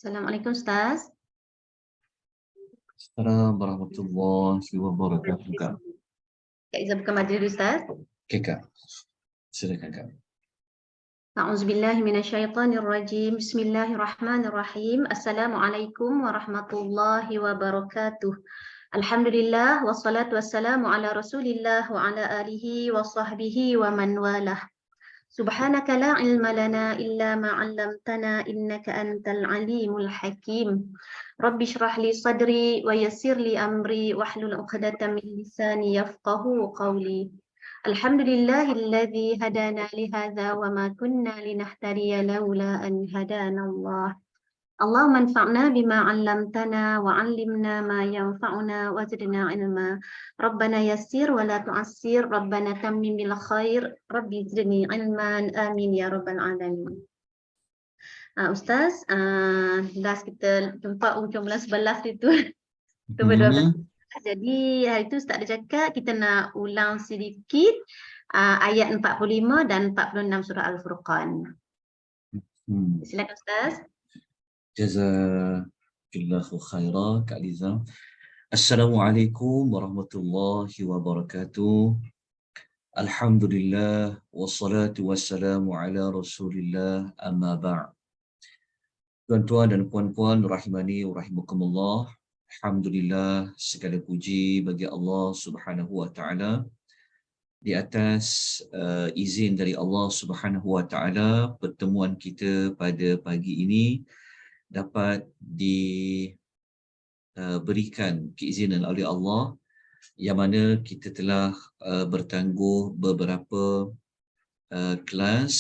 Assalamualaikum Ustaz. Assalamualaikum warahmatullahi wabarakatuh, Kak. Kak Iza buka majlis Ustaz. Okey, Kak. Silakan, Kak. A'udzubillahi minasyaitonirrajim. Bismillahirrahmanirrahim. Assalamualaikum warahmatullahi wabarakatuh. Alhamdulillah wassalatu wassalamu ala Rasulillah wa ala alihi wa sahbihi wa man walah. Subhanaka la ilma lana illa ma 'allamtana innaka antal alimul hakim. Rabbi shrah li sadri wa yassir li amri wahlul 'uqdatam min lisani yafqahu qawli. Alhamdulillahilladzi hadana li hadza wa ma kunna linahtadiya laula an hadana Allah. Allahumma anfa'na bima 'allamtana wa 'allimna ma yanfa'una wa zidna 'ilma. Rabbana yassir wa la tu'assir, Rabbana tammim bil khair, Rabbi zidni 'ilman, amin ya rabbal alamin. Ustaz, last kita jumpa ujung bulan 11 itu. Oktober 12. Jadi hari itu Ustaz ada cakap kita nak ulang sedikit ayat 45 dan 46 surah Al-Furqan. Silakan Ustaz. Jazakallahu khairan, Kak Liza. Assalamualaikum warahmatullahi wabarakatuh. Alhamdulillah wassalatu wassalamu ala Rasulillah amma ba'd. Tuan-tuan dan puan-puan rahimani wa rahimakumullah. Alhamdulillah, segala puji bagi Allah Subhanahu wa taala di atas izin dari Allah Subhanahu wa taala, pertemuan kita pada pagi ini dapat diberikan keizinan oleh Allah, yang mana kita telah bertangguh beberapa kelas.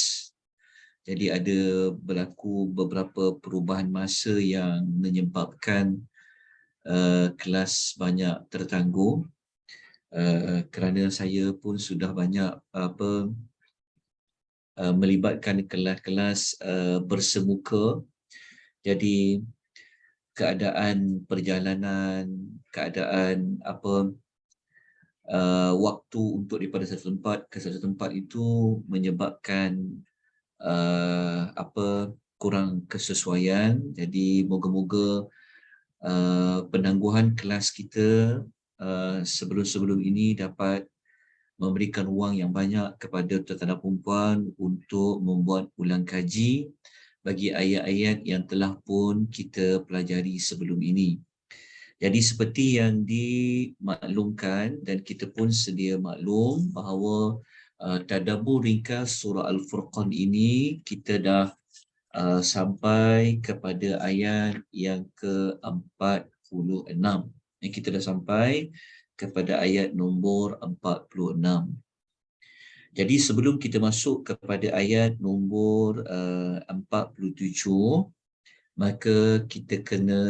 Jadi ada berlaku beberapa perubahan masa yang menyebabkan kelas banyak tertangguh, kerana saya pun sudah banyak melibatkan kelas-kelas bersemuka. Jadi keadaan perjalanan, keadaan waktu untuk daripada satu tempat ke satu tempat itu menyebabkan kurang kesesuaian. Jadi moga-moga penangguhan kelas kita sebelum-sebelum ini dapat memberikan ruang yang banyak kepada tuan-tuan dan puan untuk membuat ulang kaji bagi ayat-ayat yang telah pun kita pelajari sebelum ini. Jadi seperti yang dimaklumkan dan kita pun sedia maklum bahawa tadabbur ringkas surah Al-Furqan ini kita dah sampai kepada ayat yang ke-46. Kita dah sampai kepada ayat nombor 46. Jadi sebelum kita masuk kepada ayat nombor 47, maka kita kena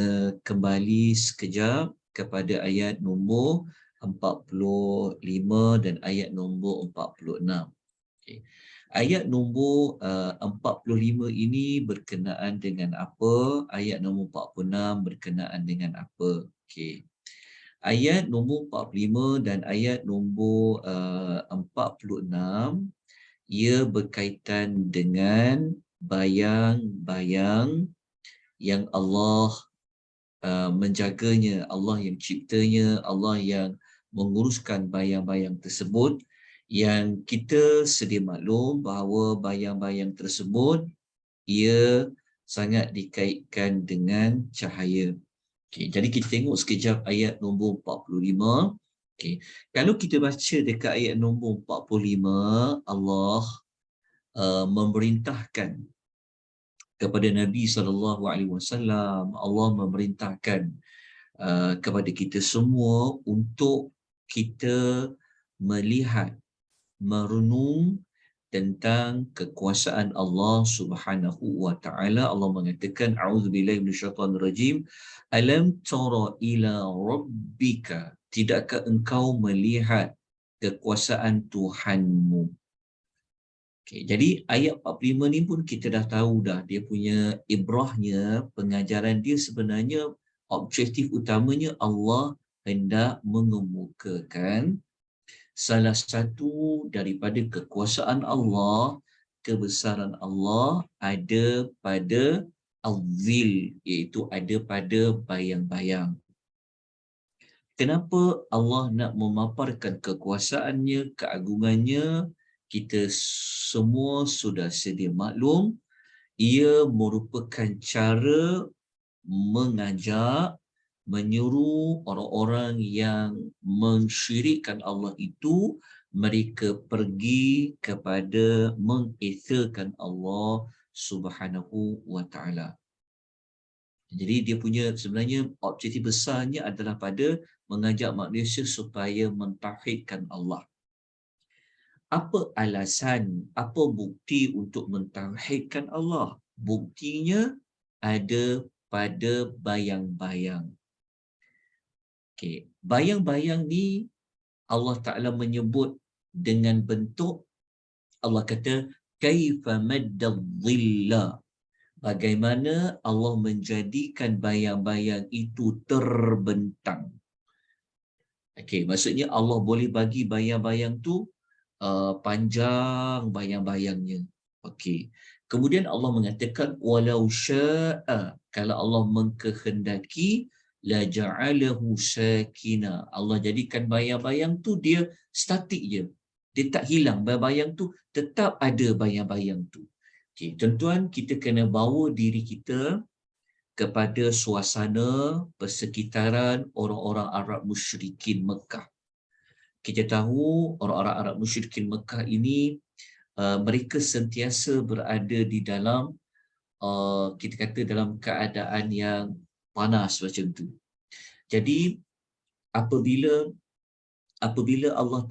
kembali sekejap kepada ayat nombor 45 dan ayat nombor 46. Okay. Ayat nombor 45 ini berkenaan dengan apa? Ayat nombor 46 berkenaan dengan apa? Okay. Ayat nombor 45 dan ayat nombor 46 ia berkaitan dengan bayang-bayang yang Allah menjaganya, Allah yang ciptanya, Allah yang menguruskan bayang-bayang tersebut, yang kita sedia maklum bahawa bayang-bayang tersebut ia sangat dikaitkan dengan cahaya. Okay, jadi kita tengok sekejap ayat nombor 45. Okay. Kalau kita baca dekat ayat nombor 45, Allah memerintahkan kepada Nabi SAW, Allah memerintahkan kepada kita semua untuk kita melihat, merenung tentang kekuasaan Allah Subhanahu wa taala. Allah mengatakan, a'udzubillahi minasyaitonirrajim, alam tara ila rabbika, tidakkah engkau melihat kekuasaan Tuhanmu? Okay, jadi ayat 45 ni pun kita dah tahu dah dia punya ibrahnya, pengajaran dia sebenarnya objektif utamanya Allah hendak mengemukakan salah satu daripada kekuasaan Allah, kebesaran Allah ada pada al-zil, iaitu ada pada bayang-bayang. Kenapa Allah nak memaparkan kekuasaannya, keagungannya? Kita semua sudah sedia maklum, ia merupakan cara mengajak, menyuruh orang-orang yang mensyirikkan Allah itu, mereka pergi kepada mengesahkan Allah Subhanahu wa taala. Jadi dia punya sebenarnya objektif besarnya adalah pada mengajak manusia supaya mentauhidkan Allah. Apa alasan, apa bukti untuk mentauhidkan Allah? Buktinya ada pada bayang-bayang. Okey, bayang-bayang ni Allah Taala menyebut dengan bentuk, Allah kata kaifa maddadh-dhilla. Bagaimana Allah menjadikan bayang-bayang itu terbentang. Okey, maksudnya Allah boleh bagi bayang-bayang tu panjang bayang-bayangnya. Okey. Kemudian Allah mengatakan walau syaa, kalau Allah mengkehendaki la ja'alahu sakina. Allah jadikan bayang-bayang tu dia statik je. Dia tak hilang, bayang-bayang tu tetap ada bayang-bayang tu. Okey, tuan-tuan, kita kena bawa diri kita kepada suasana persekitaran orang-orang Arab musyrikin Mekah. Kita tahu orang-orang Arab musyrikin Mekah ini mereka sentiasa berada di dalam kita kata dalam keadaan yang panas macam tu. Jadi apabila Allah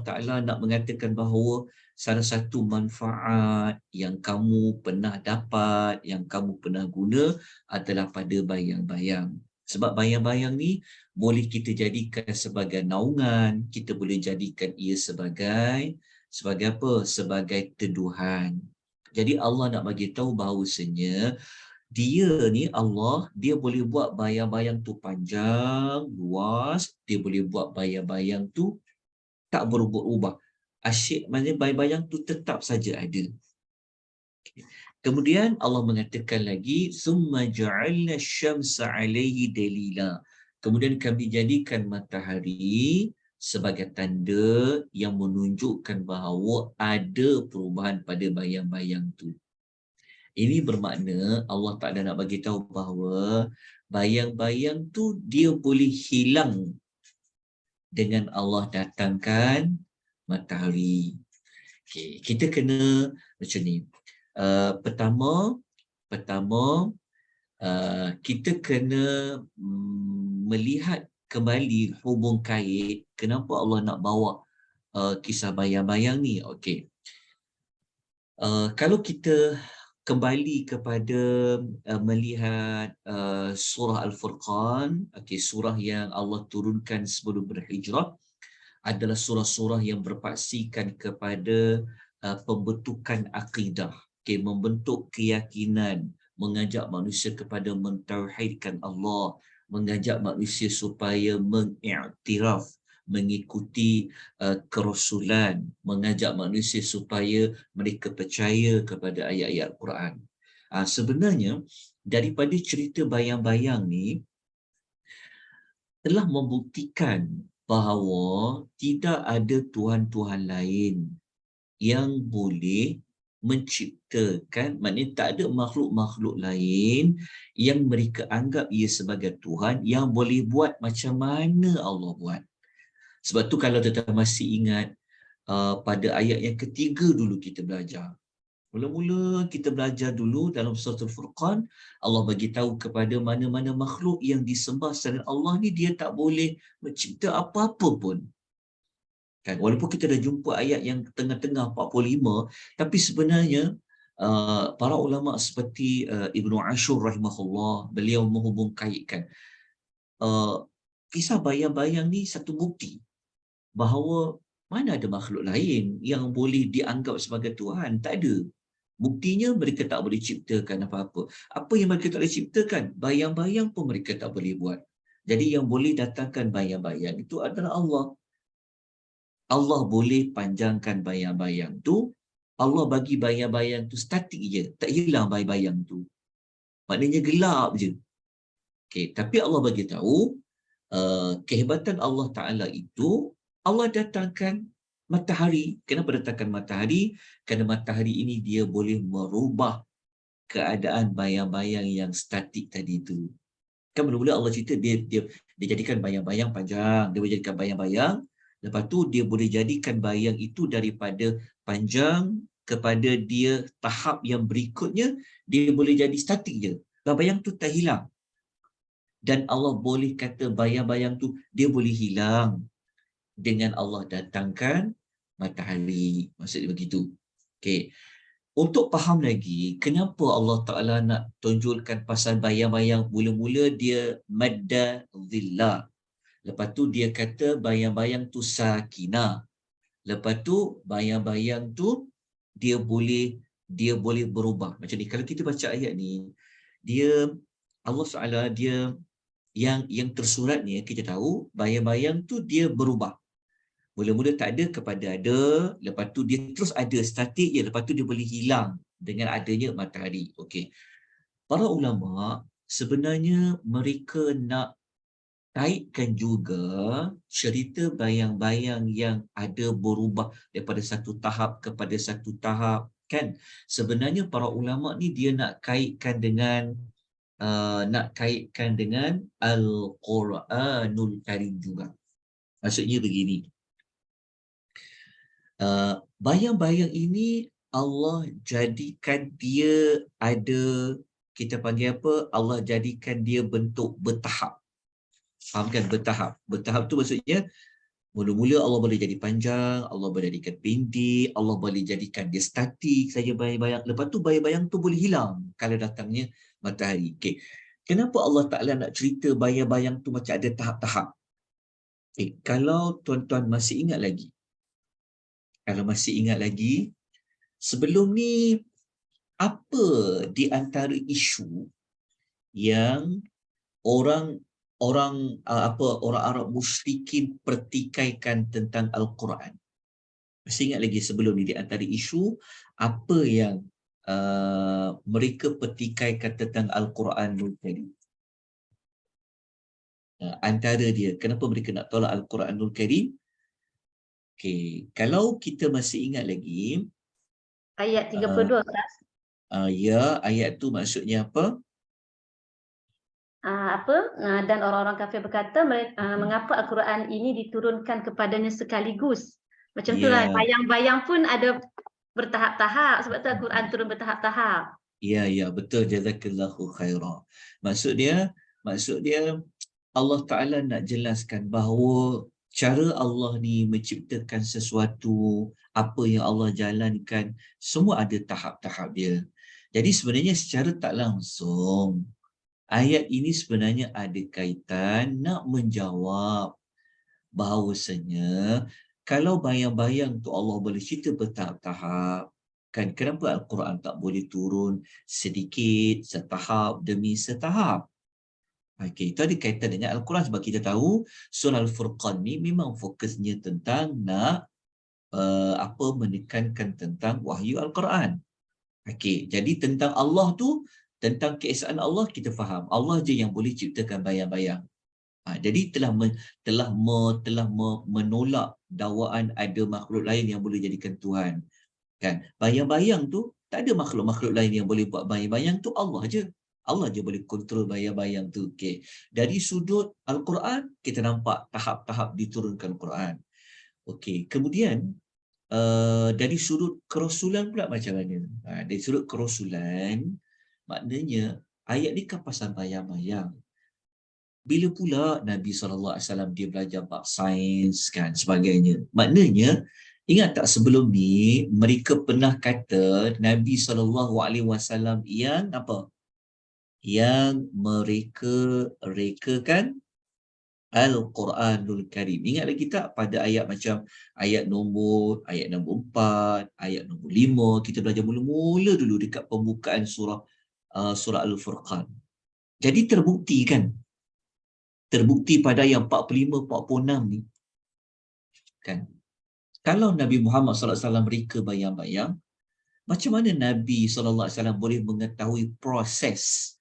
Taala nak mengatakan bahawa salah satu manfaat yang kamu pernah dapat, yang kamu pernah guna adalah pada bayang-bayang. Sebab bayang-bayang ni boleh kita jadikan sebagai naungan, kita boleh jadikan ia sebagai apa? Sebagai teduhan. Jadi Allah nak bagi tahu bahawasanya dia ni Allah, dia boleh buat bayang-bayang tu panjang, luas, dia boleh buat bayang-bayang tu tak berubah-ubah. Asyik, maknanya bayang-bayang tu tetap saja ada. Kemudian Allah mengatakan lagi, summa ja'alna syamsa 'alaihi dalila. Kemudian kami jadikan matahari sebagai tanda yang menunjukkan bahawa ada perubahan pada bayang-bayang tu. Ini bermakna Allah Ta'ala nak bagi tahu bahawa bayang-bayang tu dia boleh hilang dengan Allah datangkan matahari. Okay, kita kena macam ni. Pertama, kita kena melihat kembali hubung kait kenapa Allah nak bawa kisah bayang-bayang ni. Okey. Kalau kita kembali kepada melihat surah Al-Furqan, okey, surah yang Allah turunkan sebelum berhijrah, adalah surah-surah yang berpaksikan kepada pembentukan akidah, okey, membentuk keyakinan, mengajak manusia kepada mentauhidkan Allah, mengajak manusia supaya mengiktiraf, mengikuti kerasulan, mengajak manusia supaya mereka percaya kepada ayat-ayat Al-Quran. Sebenarnya daripada cerita bayang-bayang ni telah membuktikan bahawa tidak ada Tuhan-Tuhan lain yang boleh menciptakan, maknanya tak ada makhluk-makhluk lain yang mereka anggap ia sebagai Tuhan yang boleh buat macam mana Allah buat. Sebab tu kalau tuan-tuan masih ingat pada ayat yang ketiga dulu kita belajar. Mula-mula kita belajar dulu dalam surah Al-Furqan, Allah bagi tahu kepada mana-mana makhluk yang disembah selain Allah ni dia tak boleh mencipta apa-apa pun. Kan, walaupun kita dah jumpa ayat yang tengah-tengah 45, tapi sebenarnya para ulama seperti Ibnu Ashur rahimahullah, beliau menghubung-kaitkan kisah bayang-bayang ni satu bukti bahawa mana ada makhluk lain yang boleh dianggap sebagai Tuhan. Tak ada. Buktinya mereka tak boleh ciptakan apa-apa. Apa yang mereka tak boleh ciptakan? Bayang-bayang pun mereka tak boleh buat. Jadi yang boleh datangkan bayang-bayang itu adalah Allah. Allah boleh panjangkan bayang-bayang tu. Allah bagi bayang-bayang tu statik je. Tak hilang bayang-bayang tu. maknanya gelap je. Okay, tapi Allah bagi tahu kehebatan Allah Ta'ala itu, Allah datangkan matahari. Kenapa datangkan matahari? Kerana matahari ini dia boleh merubah keadaan bayang-bayang yang statik tadi itu. Kan mula-mula Allah cerita dia jadikan bayang-bayang panjang, dia boleh jadikan bayang-bayang, lepas tu dia boleh jadikan bayang itu daripada panjang kepada dia tahap yang berikutnya, dia boleh jadi statik je. Bayang tu tak hilang. Dan Allah boleh kata bayang-bayang tu dia boleh hilang dengan Allah datangkan matahari. Maksudnya begitu. Okey. Untuk faham lagi, kenapa Allah Ta'ala nak tunjulkan pasal bayang-bayang, mula-mula dia madda zillah. Lepas tu dia kata bayang-bayang tu sakinah. Lepas tu bayang-bayang tu dia boleh berubah. Macam ni, kalau kita baca ayat ni, dia Allah Ta'ala dia yang tersurat ni kita tahu bayang-bayang tu dia berubah. Mula-mula tak ada kepada ada, lepas tu dia terus ada statik je, lepas tu dia boleh hilang dengan adanya matahari. Okey. Para ulama sebenarnya mereka nak kaitkan juga cerita bayang-bayang yang ada berubah daripada satu tahap kepada satu tahap, kan? Sebenarnya para ulama ni dia nak kaitkan dengan Al-Quranul Karim juga. Maksudnya begini, bayang-bayang ini Allah jadikan dia ada, kita panggil apa? Allah jadikan dia bentuk bertahap. Faham kan? Bertahap. Bertahap tu maksudnya mula-mula Allah boleh jadi panjang, Allah boleh jadikan pendek, Allah boleh jadikan dia statik saja bayang-bayang. Lepas tu bayang-bayang tu boleh hilang kalau datangnya matahari. Okay. Kenapa Allah Ta'ala nak cerita bayang-bayang tu macam ada tahap-tahap? Okay. Kalau tuan-tuan masih ingat lagi, sebelum ni apa di antara isu yang orang Arab musyrikin pertikaikan tentang Al-Quran? Masih ingat lagi sebelum ni di antara isu apa yang mereka pertikaikan tentang Al-Quranul Karim? Antara dia, kenapa mereka nak tolak Al-Quranul Karim? Okay. Kalau kita masih ingat lagi Ayat 32, Ustaz. Ya, ayat tu maksudnya apa? Dan orang-orang kafir berkata, mengapa Al-Quran ini diturunkan kepadanya sekaligus? Macam itulah, bayang-bayang pun ada bertahap-tahap, sebab tu Al-Quran turun bertahap-tahap. Ya, betul. Jazakallahu khairah. Maksud dia Allah Ta'ala nak jelaskan bahawa cara Allah ni menciptakan sesuatu, apa yang Allah jalankan, semua ada tahap-tahap dia. Jadi sebenarnya secara tak langsung, ayat ini sebenarnya ada kaitan nak menjawab bahawasanya kalau bayang-bayang tu Allah boleh cerita bertahap-tahap, kan kenapa Al-Quran tak boleh turun sedikit, setahap demi setahap? Okey, itu ada kaitan dengan Al-Quran sebab kita tahu surah Al-Furqan ni memang fokusnya tentang nak menekankan tentang wahyu Al-Quran. Okey, jadi tentang Allah tu, tentang keesaan Allah kita faham. Allah je yang boleh ciptakan bayang-bayang. Jadi telah menolak dakwaan ada makhluk lain yang boleh jadikan Tuhan. Kan? Bayang-bayang tu tak ada makhluk-makhluk lain yang boleh buat bayang-bayang tu, Allah je. Allah je boleh kontrol bayang-bayang tu. Okay. Dari sudut Al-Quran, kita nampak tahap-tahap diturunkan Al-Quran. Okey. Kemudian dari sudut kerasulan pula macam mana? Dari sudut kerasulan, maknanya ayat ni kan pasal bayang-bayang. Bila pula Nabi SAW dia belajar bab sains kan sebagainya. Maknanya, ingat tak sebelum ni mereka pernah kata Nabi SAW yang apa? Yang mereka rekakan Al-Quranul Karim. Ingat lagi tak pada ayat macam ayat nombor 4, ayat nombor 5, kita belajar mula-mula dulu dekat pembukaan surah Al-Furqan. Jadi terbukti kan? Terbukti pada yang 45-46 ni kan, kalau Nabi Muhammad SAW reka bayang-bayang, macam mana Nabi SAW boleh mengetahui proses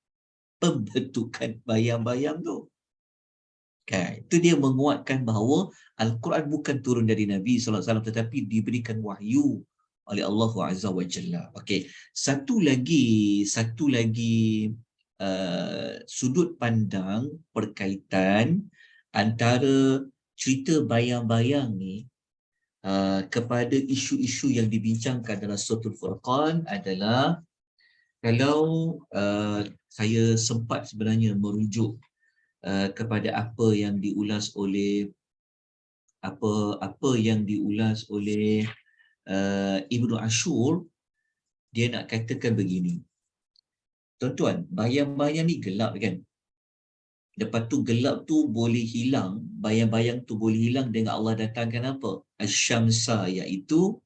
pembentukan bayang-bayang tu. Kan? Itu dia menguatkan bahawa Al-Quran bukan turun dari Nabi SAW tetapi diberikan wahyu oleh Allah Azza wa Jalla. Okey, satu lagi sudut pandang perkaitan antara cerita bayang-bayang ni kepada isu-isu yang dibincangkan dalam Suratul Furqan adalah kalau saya sempat sebenarnya merujuk kepada apa yang diulas oleh Ibnu Ashur, dia nak katakan begini. Tuan-tuan, bayang-bayang ni gelap kan? Lepas tu gelap tu boleh hilang, bayang-bayang tu boleh hilang dengan Allah datangkan apa? Asy-syamsa, iaitu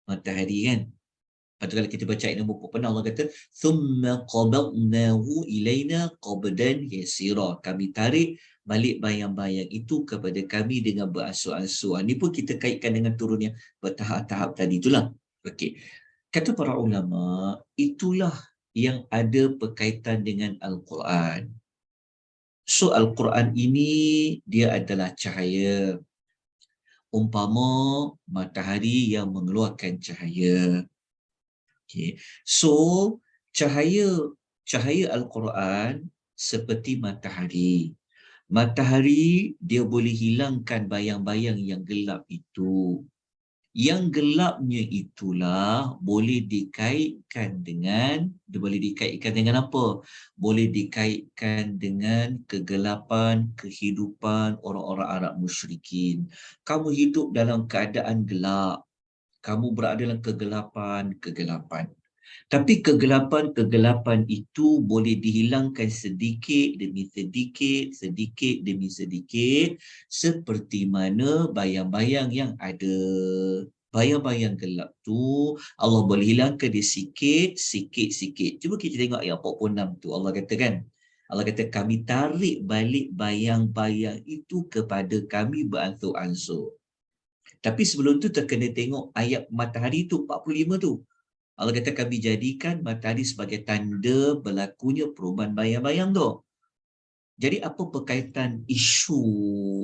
matahari kan? Lepas tu kalau kita baca ayat nombor 4, Allah kata thumma qabadnahu ilaina qabdan yasira. Kami tarik balik bayang-bayang itu kepada kami dengan beransur-ansur. Ini pun kita kaitkan dengan turunnya bertahap-tahap tadi itulah. Okey. Kata para ulama, itulah yang ada berkaitan dengan Al-Quran. So Al-Quran ini dia adalah cahaya. Umpama matahari yang mengeluarkan cahaya. Okay. So, cahaya Al-Quran seperti matahari. Matahari, dia boleh hilangkan bayang-bayang yang gelap itu. Yang gelapnya itulah boleh dikaitkan dengan apa? Boleh dikaitkan dengan kegelapan kehidupan orang-orang Arab musyrikin. Kamu hidup dalam keadaan gelap. Kamu berada dalam kegelapan. Tapi kegelapan itu boleh dihilangkan sedikit demi sedikit, seperti mana bayang-bayang yang ada. Bayang-bayang gelap tu Allah boleh hilangkan dia sikit. Cuba kita tengok ayat 46 tu. Allah kata kami tarik balik bayang-bayang itu kepada kami beransur-ansur. Tapi sebelum tu terkena tengok ayat matahari tu 45 tu. Allah kata kami jadikan matahari sebagai tanda berlakunya perubahan bayang-bayang tu. Jadi apa berkaitan isu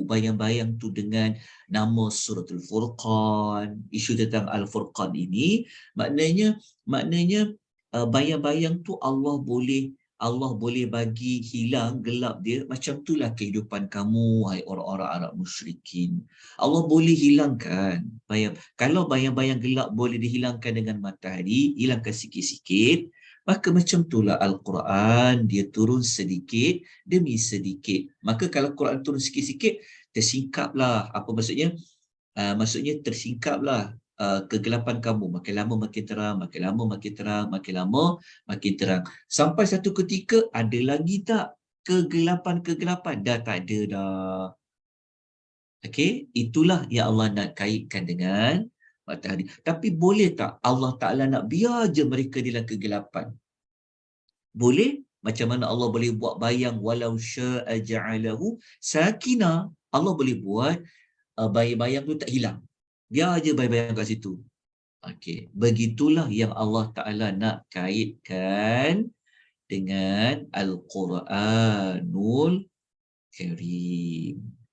bayang-bayang tu dengan nama Suratul Furqan, isu tentang Al-Furqan ini? Maknanya bayang-bayang tu Allah boleh bagi hilang gelap dia. Macam itulah kehidupan kamu, hai orang-orang Arab musyrikin. Allah boleh hilangkan. Kalau bayang-bayang gelap boleh dihilangkan dengan matahari, hilangkan sikit-sikit, maka macam itulah Al-Quran, dia turun sedikit demi sedikit. Maka kalau Quran turun sikit-sikit, tersingkaplah. Apa maksudnya? Maksudnya tersingkaplah kegelapan kamu. Makin lama makin terang, makin lama makin terang, makin lama makin terang. Sampai satu ketika, ada lagi tak kegelapan? Dah tak ada dah. Okey, itulah yang Allah nak kaitkan dengan matahari. Tapi boleh tak Allah Ta'ala nak biar je mereka dalam kegelapan? Boleh. Macam mana Allah boleh buat bayang walau sya'a ja'alahu sakina. Allah boleh buat bayang-bayang tu tak hilang. Biar aja bayang-bayang kat situ. Okey, begitulah yang Allah Ta'ala nak kaitkan dengan Al-Quranul Karim.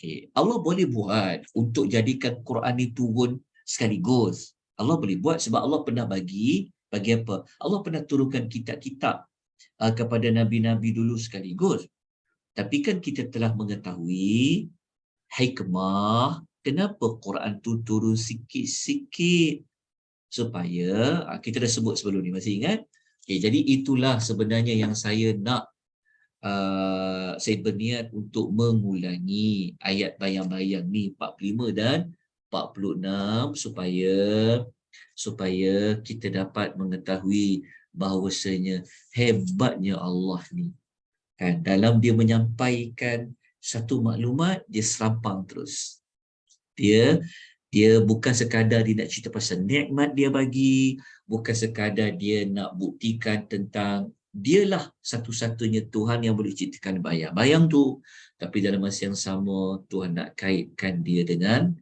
Okay. Allah boleh buat untuk jadikan Quran ni turun sekaligus. Allah boleh buat sebab Allah pernah bagi apa? Allah pernah turunkan kitab-kitab kepada Nabi-Nabi dulu sekaligus. Tapi kan kita telah mengetahui hikmah kenapa Quran tu turun sikit-sikit. Supaya, kita dah sebut sebelum ni, masih ingat? Okay, jadi itulah sebenarnya yang saya nak saya berniat untuk mengulangi ayat bayang-bayang ni 45 dan 46 supaya kita dapat mengetahui bahawasanya hebatnya Allah ni. Kan, dalam dia menyampaikan satu maklumat, dia serampang terus. Dia bukan sekadar dia nak cerita pasal nikmat dia bagi, bukan sekadar dia nak buktikan tentang dialah satu-satunya Tuhan yang boleh ciptakan bayang-bayang tu. Tapi dalam masa yang sama, Tuhan nak kaitkan dia dengan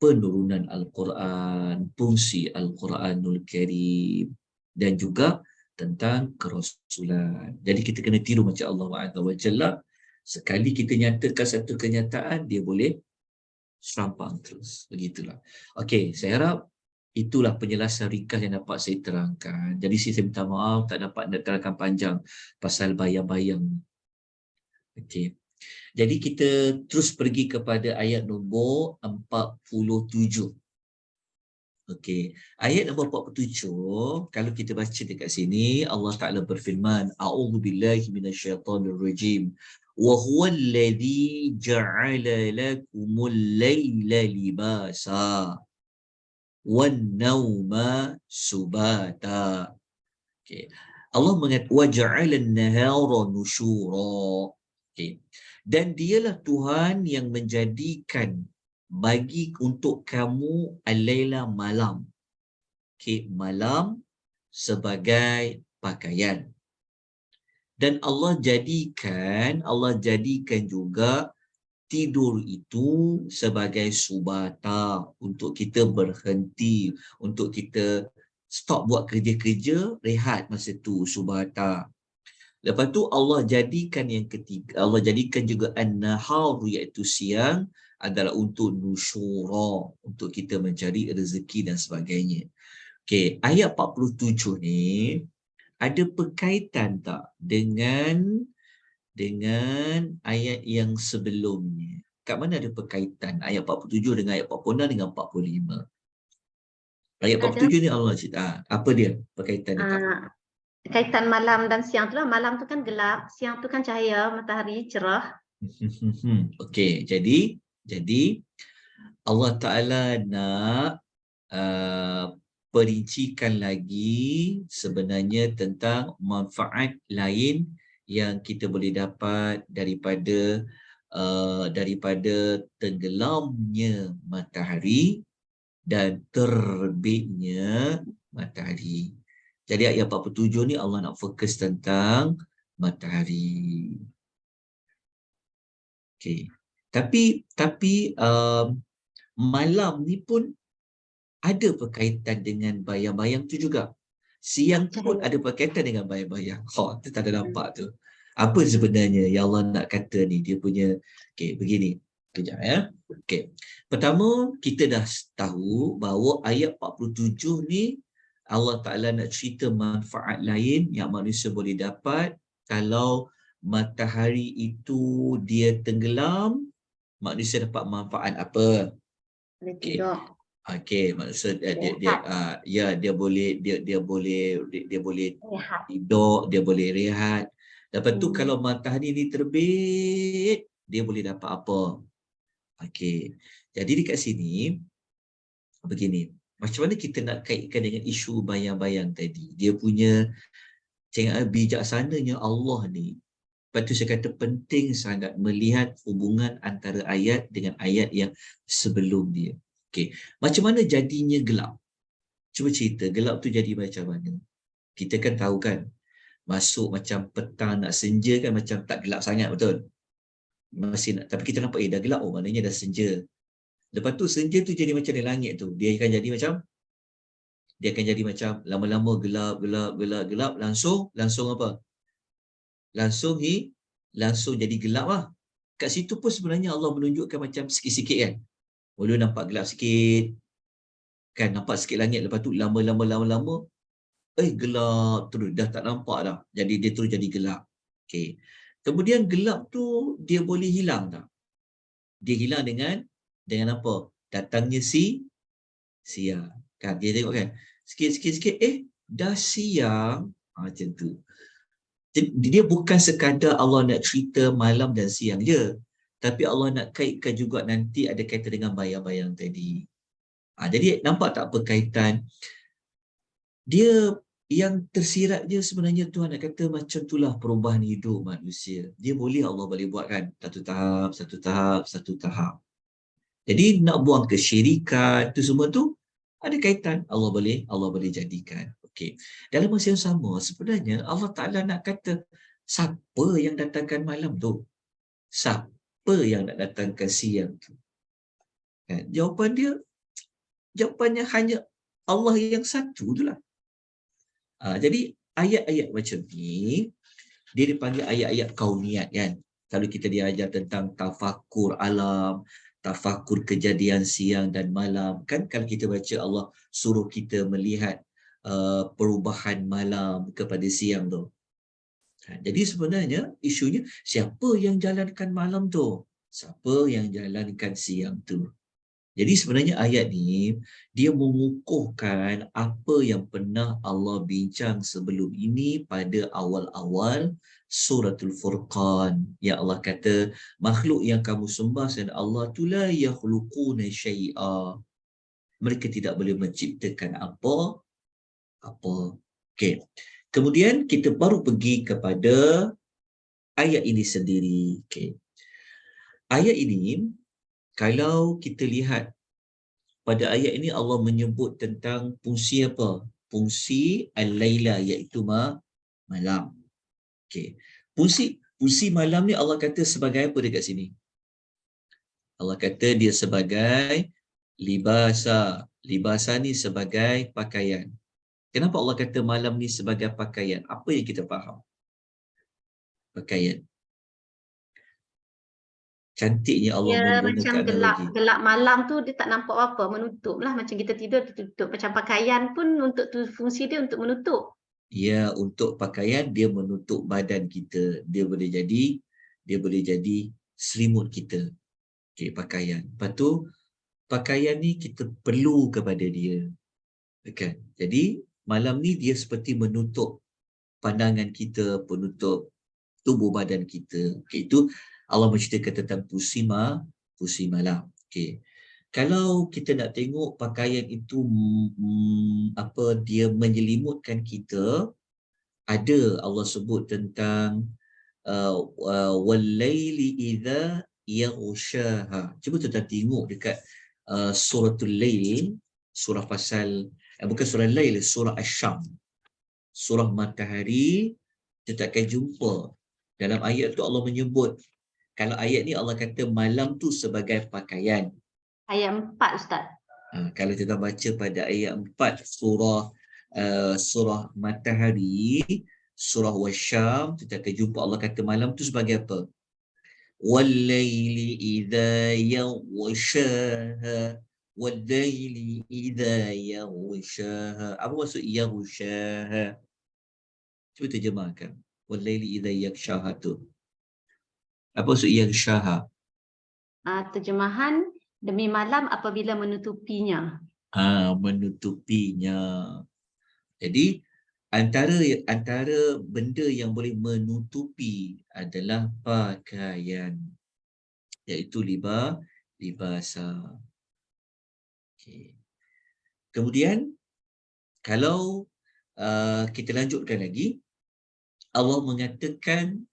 penurunan Al-Quran, fungsi Al-Quranul Karim, dan juga tentang kerasulan. Jadi kita kena tiru macam Allah Azza wa Jalla. Sekali kita nyatakan satu kenyataan, dia boleh serampang terus. Begitulah. Okey, saya harap itulah penjelasan ringkas yang dapat saya terangkan. Jadi saya minta maaf tak dapat nak terangkan panjang pasal bayang-bayang. Okey. Jadi kita terus pergi kepada ayat nombor 47. Okey, ayat nombor 47, kalau kita baca dekat sini, Allah Ta'ala berfirman, A'udzubillahi minasyaitonirrajim. Wa huwa alladhi ja'ala lakumul layla libasa wan nauma subata. Okey. Allah mengatakan wa ja'ala an-nahara nusyura. Okey. Dan dialah Tuhan yang menjadikan bagi untuk kamu al-laila malam. Okay, malam sebagai pakaian. Dan Allah jadikan juga tidur itu sebagai subata untuk kita berhenti, untuk kita stop buat kerja-kerja, rehat masa tu subata. Lepas tu Allah jadikan yang ketiga, Allah jadikan juga an-nahar iaitu siang adalah untuk nusyura, untuk kita mencari rezeki dan sebagainya. Okey, ayat 47 ni ada berkaitan tak dengan ayat yang sebelumnya? Kat mana ada berkaitan ayat 47 dengan ayat 46 dengan 45? Ayat Ada 47 ni Allah cerita, apa dia berkaitan dekat? kaitan malam dan siang tu lah. Malam tu kan gelap, siang tu kan cahaya matahari cerah. Okey, jadi Allah Ta'ala nak perincikan lagi sebenarnya tentang manfaat lain yang kita boleh dapat daripada tenggelamnya matahari dan terbitnya matahari. Jadi ayat 47 ni Allah nak fokus tentang matahari. Okey. Tapi malam ni pun ada berkaitan dengan bayang-bayang tu juga. Siang tu pun ada berkaitan dengan bayang-bayang. Tu tak ada nampak tu. Apa sebenarnya yang Allah nak kata ni? Dia punya, okey, begini. Kejap ya. Okey. Pertama, kita dah tahu bahawa ayat 47 ni Allah Ta'ala nak cerita manfaat lain yang manusia boleh dapat kalau matahari itu dia tenggelam, manusia dapat manfaat apa? Boleh Okey. tidur. Okey, maksud dia Rehat. dia boleh Rehat. tidur, dia boleh rehat. Lepas tu kalau matahari ni terbit, dia boleh dapat apa? Okey. Jadi dekat sini begini, macam mana kita nak kaitkan dengan isu bayang-bayang tadi? Dia punya bijaksananya Allah ni. Lepas tu saya kata penting sangat melihat hubungan antara ayat dengan ayat yang sebelum dia. Okey, macam mana jadinya gelap? Cuba cerita, gelap tu jadi macam mana? Kita kan tahu kan, masuk macam petang nak senja kan macam tak gelap sangat, betul? Masih nak, tapi kita nampak dah gelap, maknanya dah senja. Lepas tu senja tu jadi macam di langit tu. Dia akan jadi macam lama-lama gelap, langsung apa? Langsung jadi gelap lah. Kat situ pun sebenarnya Allah menunjukkan macam sikit-sikit kan. Mula nampak gelap sikit, kan nampak sikit langit, lepas tu lama-lama gelap terus, dah tak nampak dah. Jadi dia terus jadi gelap. Okey. Kemudian gelap tu dia boleh hilang tak? Dia hilang dengan apa? Datangnya siang. Kan dia tengok kan. Sikit dah siang. Macam tu. Dia bukan sekadar Allah nak cerita malam dan siang je. Tapi Allah nak kaitkan juga nanti ada kaitan dengan bayang-bayang tadi. Jadi nampak tak perkaitan? Dia yang tersirat je sebenarnya Tuhan nak kata macam itulah perubahan hidup manusia. Dia Allah boleh buat kan? Satu tahap. Jadi nak buang kesyirikan tu semua tu ada kaitan. Allah boleh jadikan. Okey. Dalam masa yang sama sebenarnya Allah Ta'ala nak kata siapa yang datangkan malam tu? Siapa yang nak datangkan siang tu? Kan? Jawapannya hanya Allah yang satu tu lah. Jadi ayat-ayat macam ni, dia dipanggil ayat-ayat kauniat kan. Kalau kita diajar tentang tafakur alam, tafakur kejadian siang dan malam, kan kalau kita baca Allah suruh kita melihat perubahan malam kepada siang tu. Jadi sebenarnya isunya siapa yang jalankan malam tu? Siapa yang jalankan siang tu? Jadi sebenarnya ayat ni dia mengukuhkan apa yang pernah Allah bincang sebelum ini pada awal-awal suratul Furqan. Ya Allah kata makhluk yang kamu sembah selain Allah tu la yakhluquna syai'a. Mereka tidak boleh menciptakan apa. Okey. Kemudian kita baru pergi kepada ayat ini sendiri. Okey. Ayat ini kalau kita lihat pada ayat ini Allah menyebut tentang fungsi apa? Fungsi al-laila iaitu malam. Okey. Fungsi malam ni Allah kata sebagai apa dekat sini? Allah kata dia sebagai libasa. Libasa ni sebagai pakaian. Kenapa Allah kata malam ni sebagai pakaian? Apa yang kita faham? Pakaian. Cantiknya Allah Dia macam menggunakan analogi. gelap malam tu dia tak nampak apa, menutup lah. Macam kita tidur tertutup. Macam pakaian pun untuk tu, fungsi dia untuk menutup. Ya, untuk pakaian dia menutup badan kita. Dia boleh jadi selimut kita. Okey, pakaian. Lepas tu pakaian ni kita perlu kepada dia. Kan? Jadi malam ni dia seperti menutup pandangan kita, penutup tubuh badan kita. Okey, itu Allah menceritakan tentang pusi malam. Okey. Kalau kita nak tengok pakaian itu dia menyelimutkan kita, ada Allah sebut tentang wal-laili idza yaghshaha. Cuba tuan tengok dekat suratul Lail, surah pasal bukan surah Lail, surah Asy-Syams. Surah Matahari, kita akan jumpa dalam ayat tu Allah menyebut, kalau ayat ni Allah kata malam tu sebagai pakaian. Ayat 4 Ustaz. Kalau kita baca pada ayat 4 surah Matahari, surah Wasy-Syams, kita akan jumpa Allah kata malam tu sebagai apa? Wal-laili idza yaghshaha, wal-laili idza yaghshaha. Apa maksud yaghshaha? Cuba terjemahkan. Wal-laili idza yaghshaha tu. Apa maksud yaghshaha? Terjemahan demi malam apabila menutupinya. Menutupinya. Jadi antara benda yang boleh menutupi adalah pakaian, iaitu libasa. Okay. Kemudian kalau kita lanjutkan lagi, Allah mengatakan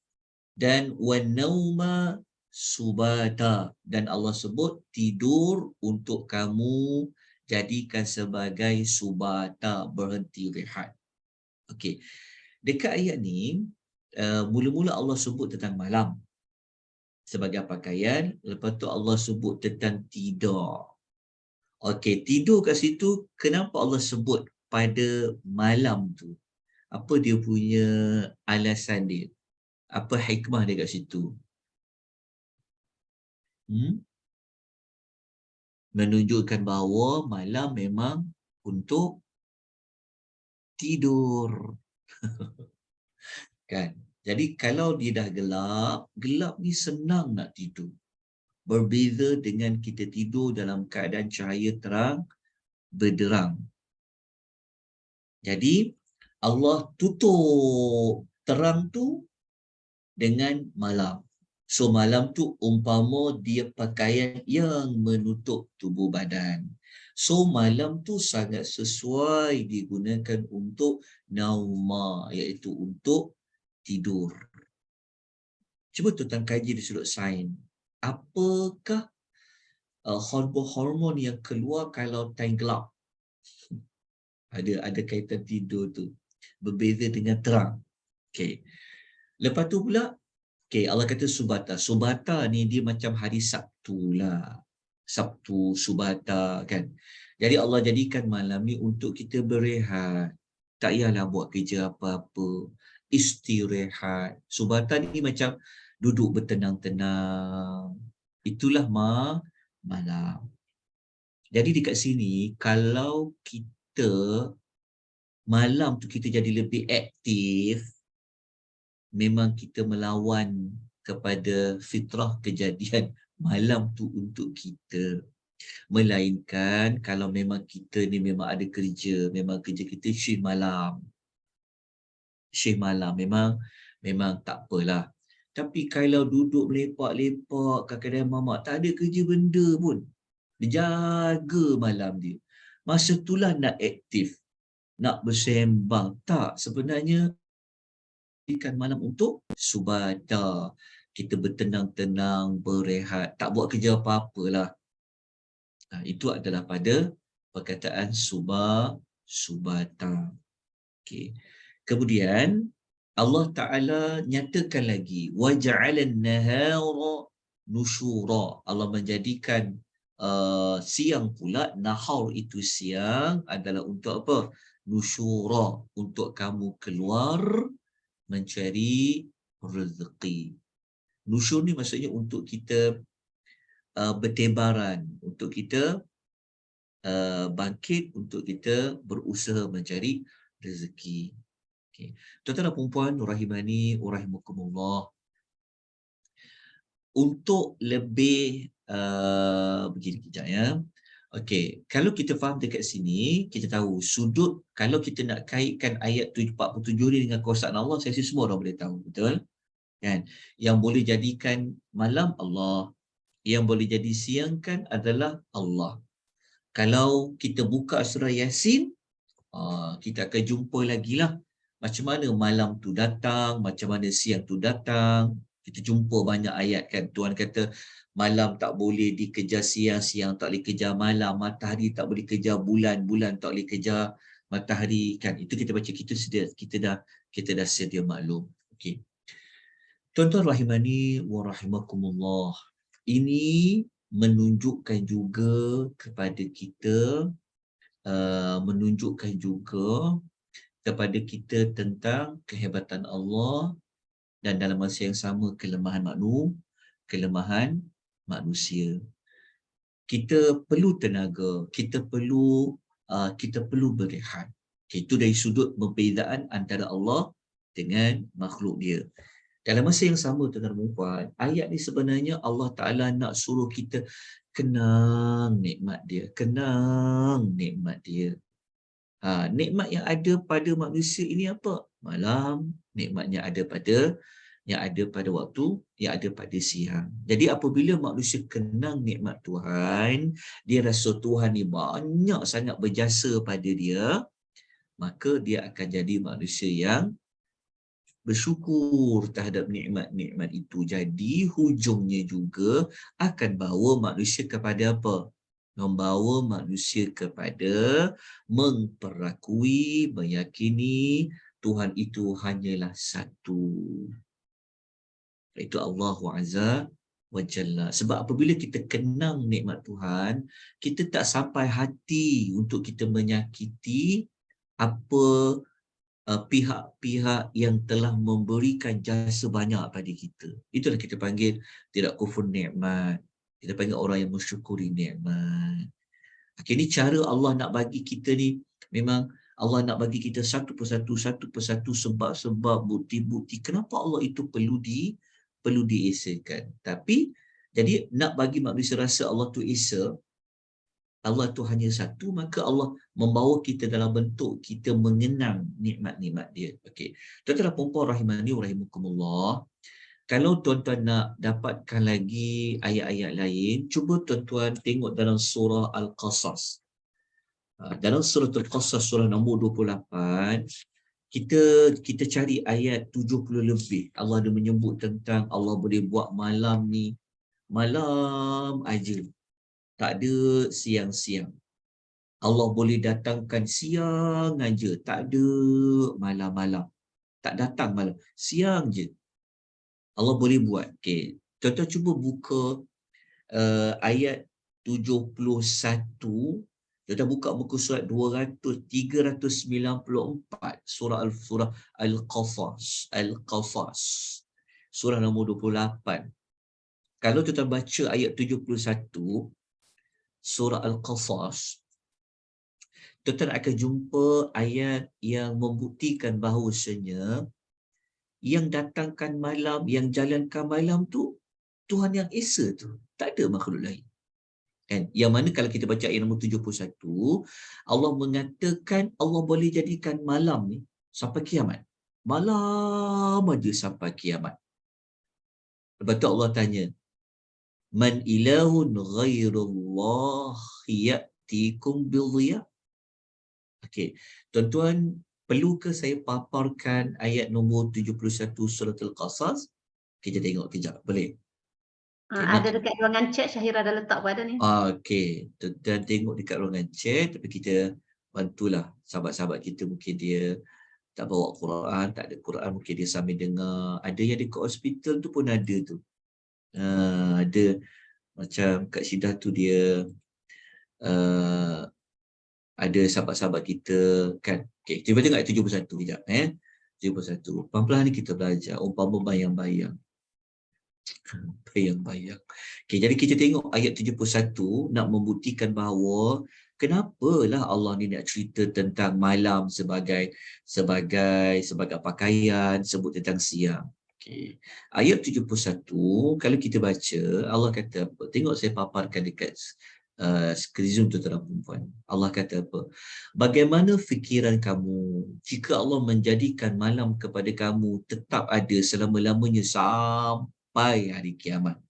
dan wanauma subata, dan Allah sebut tidur untuk kamu jadikan sebagai subata, berhenti rehat. Okey. Dekat ayat ni mula-mula Allah sebut tentang malam sebagai pakaian, lepas tu Allah sebut tentang tidur. Okey, tidur kat situ kenapa Allah sebut pada malam tu? Apa dia punya alasan dia? Apa hikmah dia kat situ? Menunjukkan bahawa malam memang untuk tidur. Kan? Jadi kalau dia dah gelap ni senang nak tidur. Berbeza dengan kita tidur dalam keadaan cahaya terang benderang. Jadi Allah tutup terang tu dengan malam. So malam tu umpama dia pakaian yang menutup tubuh badan. So malam tu sangat sesuai digunakan untuk nauma, iaitu untuk tidur. Cuba tuan kaji di sudut sains. Apakah hormon yang keluar kalau time gelap? Ada kaitan tidur tu. Berbeza dengan terang. Okey. Lepas tu pula, okey, Allah kata subata. Subata ni dia macam hari Sabtu lah. Sabtu, subata kan. Jadi Allah jadikan malam ni untuk kita berehat. Tak payahlah buat kerja apa-apa. Istirahat. Subatan ni macam duduk bertenang-tenang. Itulah malam. Jadi dekat sini, kalau kita malam tu kita jadi lebih aktif, memang kita melawan kepada fitrah kejadian malam tu untuk kita. Melainkan kalau memang kita ni memang ada kerja, memang kerja kita shift malam. Shift malam memang tak apalah. Tapi kalau duduk melepak-lepak, kadang-kadang mamak tak ada kerja benda pun. Dia jaga malam dia. Masa itulah nak aktif, nak bersembang. Tak, sebenarnya ikan malam untuk subata. Kita bertenang-tenang, berehat, tak buat kerja apa-apalah. Itu adalah pada perkataan subata. Okey. Kemudian Allah Ta'ala nyatakan lagi, وَجَعَلَ النَّهَارَ نُشُورًا. Allah menjadikan siang pula, nahar itu siang adalah untuk apa? Nusyura, untuk kamu keluar mencari rezeki. Nusyur ni maksudnya untuk kita bertebaran, untuk kita bangkit, untuk kita berusaha mencari rezeki. Okay. Tuan-tuan dan puan-puan, rahimani, rahimakumullah. Untuk lebih begini kejap ya. Okey, kalau kita faham dekat sini, kita tahu sudut, kalau kita nak kaitkan ayat 47 ni dengan kuasaan Allah, saya rasa semua orang boleh tahu, betul? Kan? Yang boleh jadikan malam Allah, yang boleh jadi siang kan adalah Allah. Kalau kita buka surah Yasin, kita akan jumpa lagi lah macam mana malam tu datang, macam mana siang tu datang. Kita jumpa banyak ayat kan. Tuhan kata malam tak boleh dikejar siang, siang tak boleh kejar malam, matahari tak boleh kejar bulan, bulan tak boleh kejar matahari kan. Itu kita baca, kita dah sedia maklum. Okey. Tuan-tuan rahimani wa rahimakumullah. Ini menunjukkan juga kepada kita, menunjukkan juga kepada kita tentang kehebatan Allah dan dalam masa yang sama kelemahan manusia. Kita perlu tenaga, kita perlu berehat. Itu dari sudut perbezaan antara Allah dengan makhluk dia. Dalam masa yang sama, tuan-tuan dan puan, ayat ni sebenarnya Allah Ta'ala nak suruh kita kenang nikmat dia, kenang nikmat dia. Nikmat yang ada pada manusia ini apa? Malam, nikmatnya ada pada waktu, yang ada pada siang. Jadi apabila manusia kenang nikmat Tuhan, dia rasa Tuhan ni banyak sangat berjasa pada dia, maka dia akan jadi manusia yang bersyukur terhadap nikmat-nikmat itu. Jadi hujungnya juga akan bawa manusia kepada apa? Membawa manusia kepada memperakui, meyakini Tuhan itu hanyalah satu. Itu Allah Azza wa Jalla. Sebab apabila kita kenang nikmat Tuhan, kita tak sampai hati untuk kita menyakiti apa pihak-pihak yang telah memberikan jasa banyak pada kita. Itulah kita panggil tidak kufur nikmat. Kita panggil orang yang mensyukuri nikmat. Ini cara Allah nak bagi kita ni, memang Allah nak bagi kita satu persatu sebab-sebab, bukti-bukti kenapa Allah itu perlu diesakan. Tapi jadi nak bagi manusia rasa Allah tu esa, Allah tu hanya satu, maka Allah membawa kita dalam bentuk kita mengenang nikmat-nikmat dia. Okey. Tuan-tuan dan puan-puan rahimani wa rahimakumullah. Kalau tuan-tuan nak dapatkan lagi ayat-ayat lain, cuba tuan-tuan tengok dalam surah Al-Qasas. Dalam surah Al-Qasas, surah nombor 28, kita cari ayat 70 lebih. Allah ada menyebut tentang Allah boleh buat malam ni malam aja, tak ada siang-siang. Allah boleh datangkan siang aja, tak ada malam-malam. Tak datang malam, siang je Allah boleh buat. Okey, tuan-tuan cuba buka ayat 71 Kita buka muka surat 394, surah Al-Qasas. Al-Qasas. Surah nombor 28. Kalau kita baca ayat 71, surah Al-Qasas, kita akan jumpa ayat yang membuktikan bahawasanya yang datangkan malam, yang jalankan malam tu Tuhan yang Esa tu. Tak ada makhluk lain. Kan? Yang mana kalau kita baca ayat nombor 71, Allah mengatakan Allah boleh jadikan malam ni sampai kiamat. Malam aja sampai kiamat. Lepas tu Allah tanya, Man ilahun ghairullah ya'tikum bidhiya? Okey, tuan-tuan, perlukah saya paparkan ayat nombor 71 surah Al-Qasas? Kita tengok kejap, boleh? Okay, Ada dekat ruangan chat, Syahira dah letak pada ni. Okey, tuan tengok dekat ruangan chat, tapi kita bantulah sahabat-sahabat kita, mungkin dia tak bawa Quran, tak ada Quran, mungkin dia sambil dengar. Ada yang dekat hospital tu pun ada tu. Ada macam Kak Syidah tu dia ada sahabat-sahabat kita kan. Okey, cuba tengok ayat 71 kejap 71. Pelan-pelan ni kita belajar umpama bayang-bayang. Bayang-bayang. Okey, jadi kita tengok ayat 71 nak membuktikan bahawa kenapalah Allah ni nak cerita tentang malam sebagai pakaian, sebut tentang siang. Okey. Ayat 71 kalau kita baca, Allah kata apa? Tengok saya paparkan dekat screen Zoom tuan-tuan perempuan. Allah kata apa? Bagaimana fikiran kamu jika Allah menjadikan malam kepada kamu tetap ada selama-lamanya sampai hari kiamat?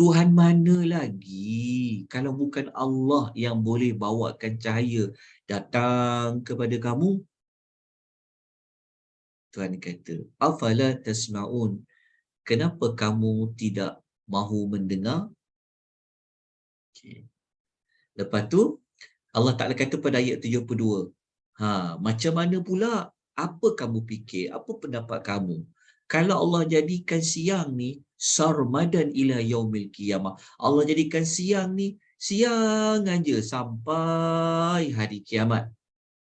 Tuhan mana lagi kalau bukan Allah yang boleh bawakan cahaya datang kepada kamu? Tuhan kata, afala tasma'un? Kenapa kamu tidak mahu mendengar? Okay. Lepas tu Allah Ta'ala kata pada ayat 72, macam mana pula? Apa kamu fikir? Apa pendapat kamu? Kalau Allah jadikan siang ni sarmadan ila yaumil qiyamah. Allah jadikan siang ni siang aja sampai hari kiamat.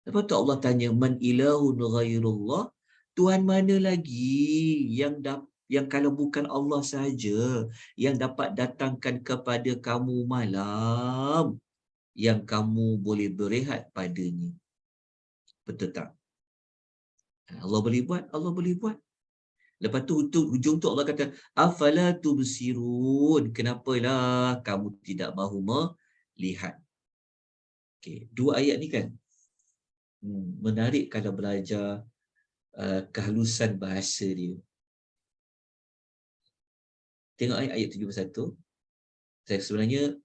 Lepas tu Allah tanya, man ilahun ghairullah? Tuhan mana lagi yang kalau bukan Allah saja yang dapat datangkan kepada kamu malam yang kamu boleh berehat padanya? Betul tak? Allah boleh buat, Allah boleh buat. Lepas tu hujung tu Allah kata, afala tubsirun? Kenapalah kamu tidak mahu melihat? Okey, dua ayat ni kan menarik kalau belajar kehalusan bahasa dia. Tengok ayat 71. Saya sebenarnya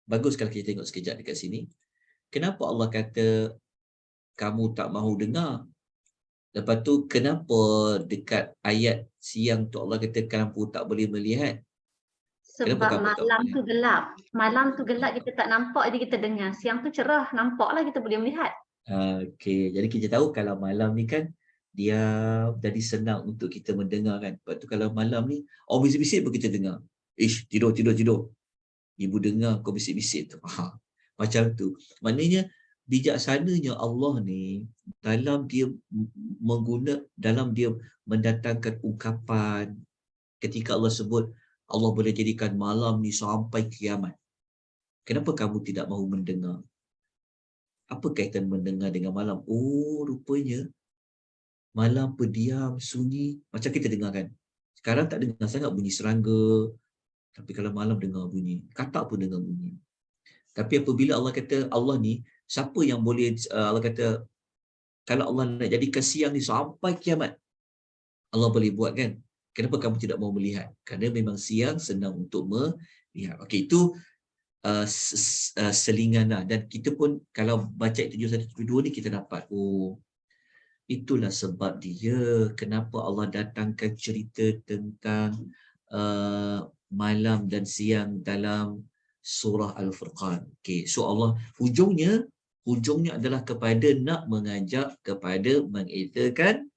bagus kalau kita tengok sekejap dekat sini. Kenapa Allah kata kamu tak mahu dengar? Lepas tu kenapa dekat ayat siang tu Allah kata kamu tak boleh melihat? Sebab malam tu gelap. Malam tu gelap, kita tak nampak, jadi kita dengar. Siang tu cerah, nampaklah, kita boleh melihat. Okey, jadi kita tahu kalau malam ni kan dia jadi senang untuk kita mendengar kan. Lepas tu kalau malam ni orang bisik-bisik pun kita dengar. Tidur. Ibu dengar kau bisik-bisik tu. Macam tu. Maknanya bijaksananya Allah ni dalam dia mendatangkan ungkapan ketika Allah sebut Allah boleh jadikan malam ni sampai kiamat. Kenapa kamu tidak mahu mendengar? Apa kaitan mendengar dengan malam? Oh, rupanya malam pendiam, sunyi. Macam kita dengar kan. Sekarang tak dengar sangat bunyi serangga. Tapi kalau malam dengar bunyi. Katak pun dengar bunyi. Tapi apabila Allah kata Allah ni, siapa yang boleh, Allah kata, kalau Allah nak jadikan siang ni sampai kiamat, Allah boleh buat kan? Kenapa kamu tidak mahu melihat? Kerana memang siang senang untuk melihat. Okey, itu selingan lah. Dan kita pun kalau baca 71-72 ni kita dapat, itulah sebab dia kenapa Allah datangkan cerita tentang malam dan siang dalam surah Al-Furqan. Okay, so Allah hujungnya adalah kepada nak mengajak kepada mengitakan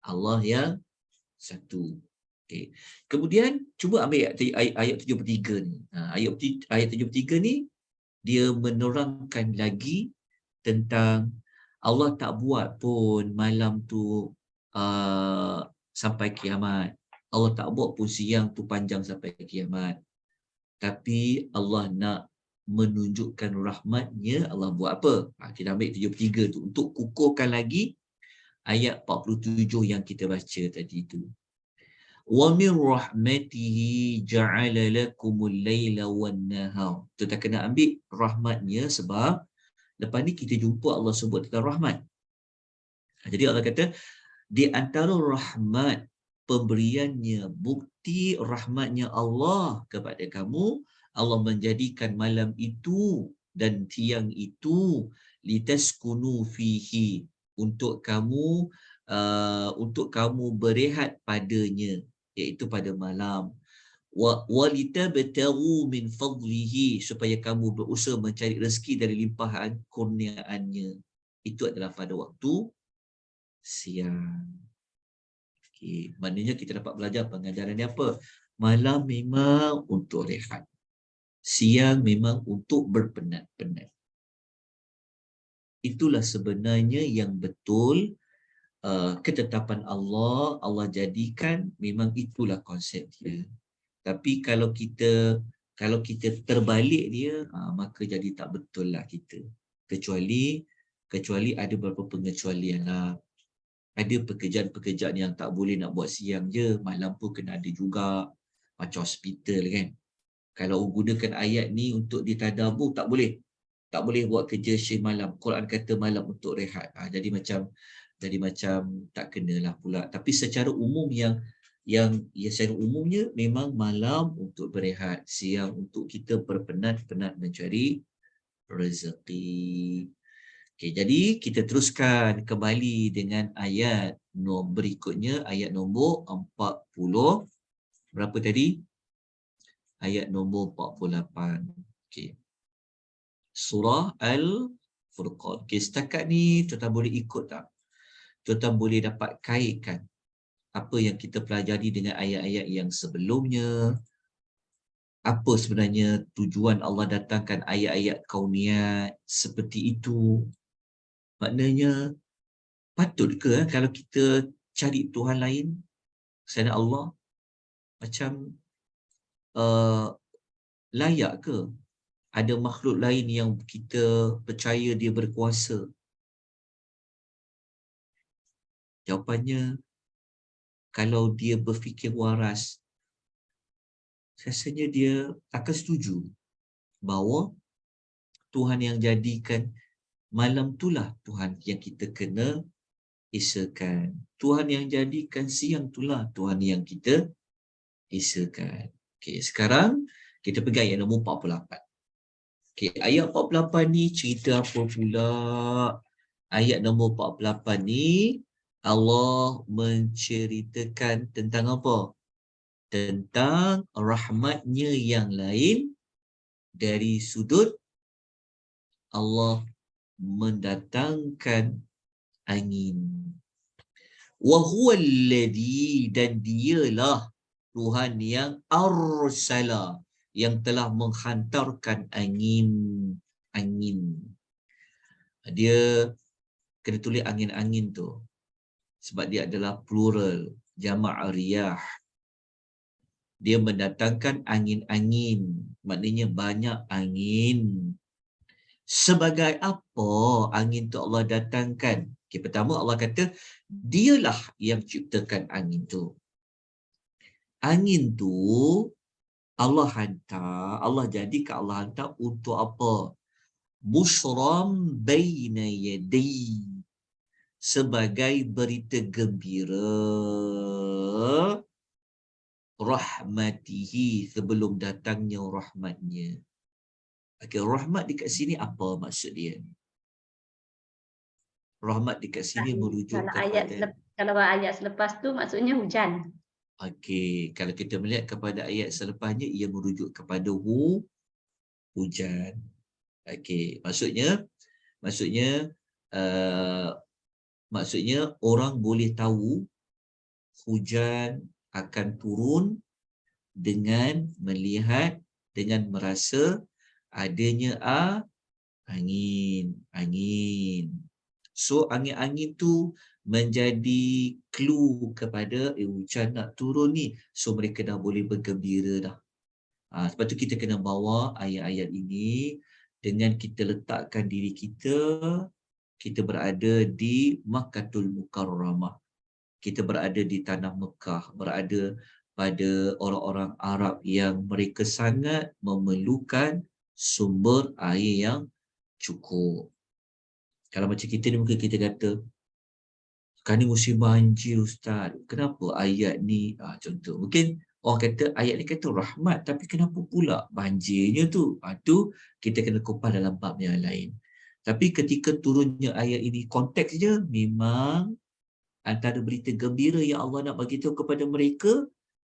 Allah yang satu. Okay. Kemudian cuba ambil ayat 73 ni. Ayat 73 ni dia menerangkan lagi tentang Allah tak buat pun malam tu sampai kiamat. Allah tak buat pun siang tu panjang sampai kiamat. Tapi Allah nak menunjukkan rahmatnya, Allah buat apa? Kita ambil 73 tu untuk kukuhkan lagi ayat 47 yang kita baca tadi tu. Wa min rahmatihi ja'ala lakumul laila wan nahar. Kita kena ambil rahmatnya sebab lepas ni kita jumpa Allah sebut tentang rahmat. Jadi Allah kata di antara rahmat pemberiannya, bukti rahmatnya Allah kepada kamu, Allah menjadikan malam itu dan siang itu litaskunu fihi, untuk kamu berehat padanya, iaitu pada malam. Wa litabtaghu min fadlihi, supaya kamu berusaha mencari rezeki dari limpahan kurniaannya. Itu adalah pada waktu siang. Okay. Maknanya kita dapat belajar pengajaran ni apa? Malam memang untuk rehat. Siang memang untuk berpenat-penat. Itulah sebenarnya yang betul ketetapan Allah. Allah jadikan memang itulah konsep dia. Tapi kalau kita terbalik dia, maka jadi tak betul lah kita. Kecuali ada beberapa pengecualian lah. Ada pekerjaan-pekerjaan yang tak boleh nak buat siang je, malam pun kena ada juga. Macam hospital kan. Kalau gunakan ayat ni untuk ditadabbur, tak boleh. Tak boleh buat kerja shift malam. Quran kata malam untuk rehat. Jadi macam tak kenalah pula. Tapi secara umum secara umumnya memang malam untuk berehat, siang untuk kita berpenat-penat mencari rezeki. Okey, jadi kita teruskan kembali dengan ayat berikutnya, ayat nombor 40. Berapa tadi? Ayat nombor 48. Okey. Surah Al-Furqan. Okey, setakat ni tuan-tuan boleh ikut tak? Tuan-tuan boleh dapat kaitkan apa yang kita pelajari dengan ayat-ayat yang sebelumnya. Apa sebenarnya tujuan Allah datangkan ayat-ayat kauniyat seperti itu? Maknanya patut ke kalau kita cari Tuhan lain selain Allah? Macam layak ke ada makhluk lain yang kita percaya dia berkuasa? Jawapannya, kalau dia berfikir waras, rasanya dia akan setuju bahawa Tuhan yang jadikan malam itulah Tuhan yang kita kena esakan. Tuhan yang jadikan siang itulah Tuhan yang kita esakan. Okey, sekarang kita pergi ayat nombor 48. Okey, ayat 48 ni cerita apa pula? Ayat nombor 48 ni Allah menceritakan tentang apa? Tentang rahmatnya yang lain dari sudut Allah mendatangkan angin. Wa huwa alladhi, dan dialah Tuhan yang arsala, yang telah menghantarkan angin. Dia kena tulis angin-angin tu sebab dia adalah plural, jamak riyah. Dia mendatangkan angin-angin, maknanya banyak angin. Sebagai apa angin tu Allah datangkan? Okay, pertama Allah kata dialah yang ciptakan angin tu. Angin tu Allah hantar, Allah jadikan Allah hantar untuk apa? Bushram baina yadai, sebagai berita gembira rahmatihi, sebelum datangnya rahmatnya. Okay, rahmat dekat sini apa maksud dia? Rahmat dekat sini merujuk kepada... Kalau ayat selepas tu maksudnya hujan. Okey, kalau kita melihat kepada ayat selepasnya, ia merujuk kepada hujan. Okey, maksudnya orang boleh tahu hujan akan turun dengan melihat, dengan merasa adanya angin. So angin-angin tu menjadi clue kepada hujan nak turun ni. So mereka dah boleh bergembira dah. Sebab tu kita kena bawa ayat-ayat ini dengan kita letakkan diri kita berada di Makkatul Mukarramah. Kita berada di tanah Mekah, berada pada orang-orang Arab yang mereka sangat memerlukan sumber air yang cukup. Kalau macam kita ni mungkin kita kata, sekarang ni musim banjir Ustaz, kenapa ayat ni, contoh, mungkin orang kata ayat ni kata rahmat, tapi kenapa pula banjirnya tu? Tu kita kena kupas dalam bab yang lain. Tapi ketika turunnya ayat ini, konteks dia memang antara berita gembira yang Allah nak bagi tahu kepada mereka,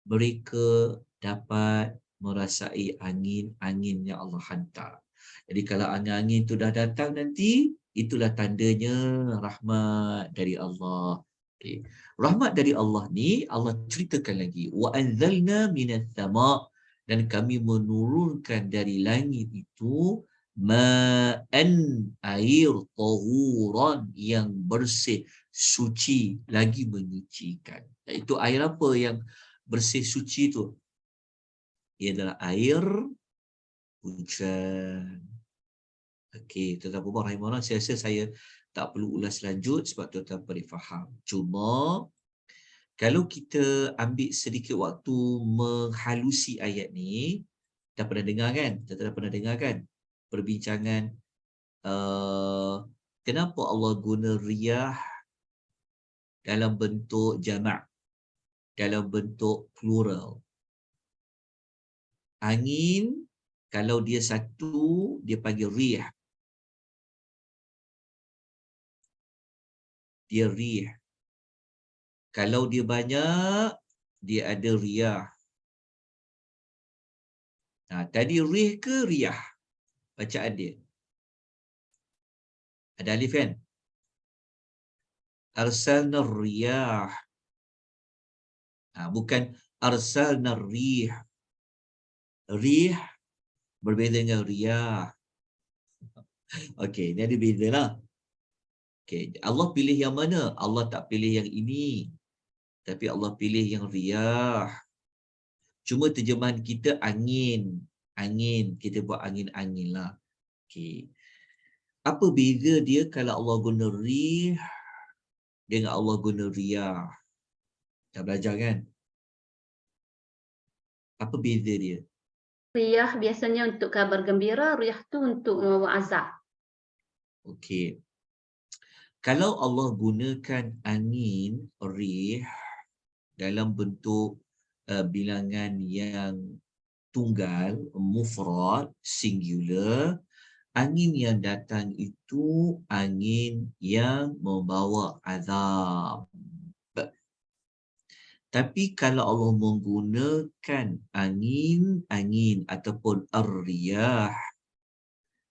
mereka dapat merasai angin-angin yang Allah hantar. Jadi kalau angin-angin itu dah datang nanti, itulah tandanya rahmat dari Allah. Okay. Rahmat dari Allah ni, Allah ceritakan lagi. Wa anzalna minas sama', dan kami menurunkan dari langit itu ma'an, air tahuran yang bersih, suci, lagi menyucikan. Itu air apa yang bersih suci tu? Ia adalah air hujan. Okey, tuan-tuan puan rahimahullah, saya rasa saya tak perlu ulas lanjut sebab tuan-tuan boleh faham. Cuma kalau kita ambil sedikit waktu menghalusi ayat ni, dah pernah dengar kan? Tuan-tuan dah pernah dengar kan? Perbincangan kenapa Allah guna riyah dalam bentuk jamak, dalam bentuk plural. Angin, kalau dia satu, dia panggil rih. Dia rih. Kalau dia banyak, dia ada riyah. Tadi rih ke riyah? Bacaan dia. Ada alif kan? Arsalna riyah. Bukan arsalna rih. Rih berbeza dengan riyah. Okey, ini ada beza lah. Okay. Allah pilih yang mana? Allah tak pilih yang ini. Tapi Allah pilih yang riyah. Cuma terjemahan kita angin. Angin. Kita buat angin-angin lah. Okay. Apa beza dia kalau Allah guna rih dengan Allah guna riyah? Dah belajar kan? Apa beza dia? Riyah biasanya untuk kabar gembira, riyah tu untuk membawa azab. Okey. Kalau Allah gunakan angin, rih, dalam bentuk bilangan yang tunggal, mufrad, singular, angin yang datang itu angin yang membawa azab. Tapi kalau Allah menggunakan angin ataupun ar-riyah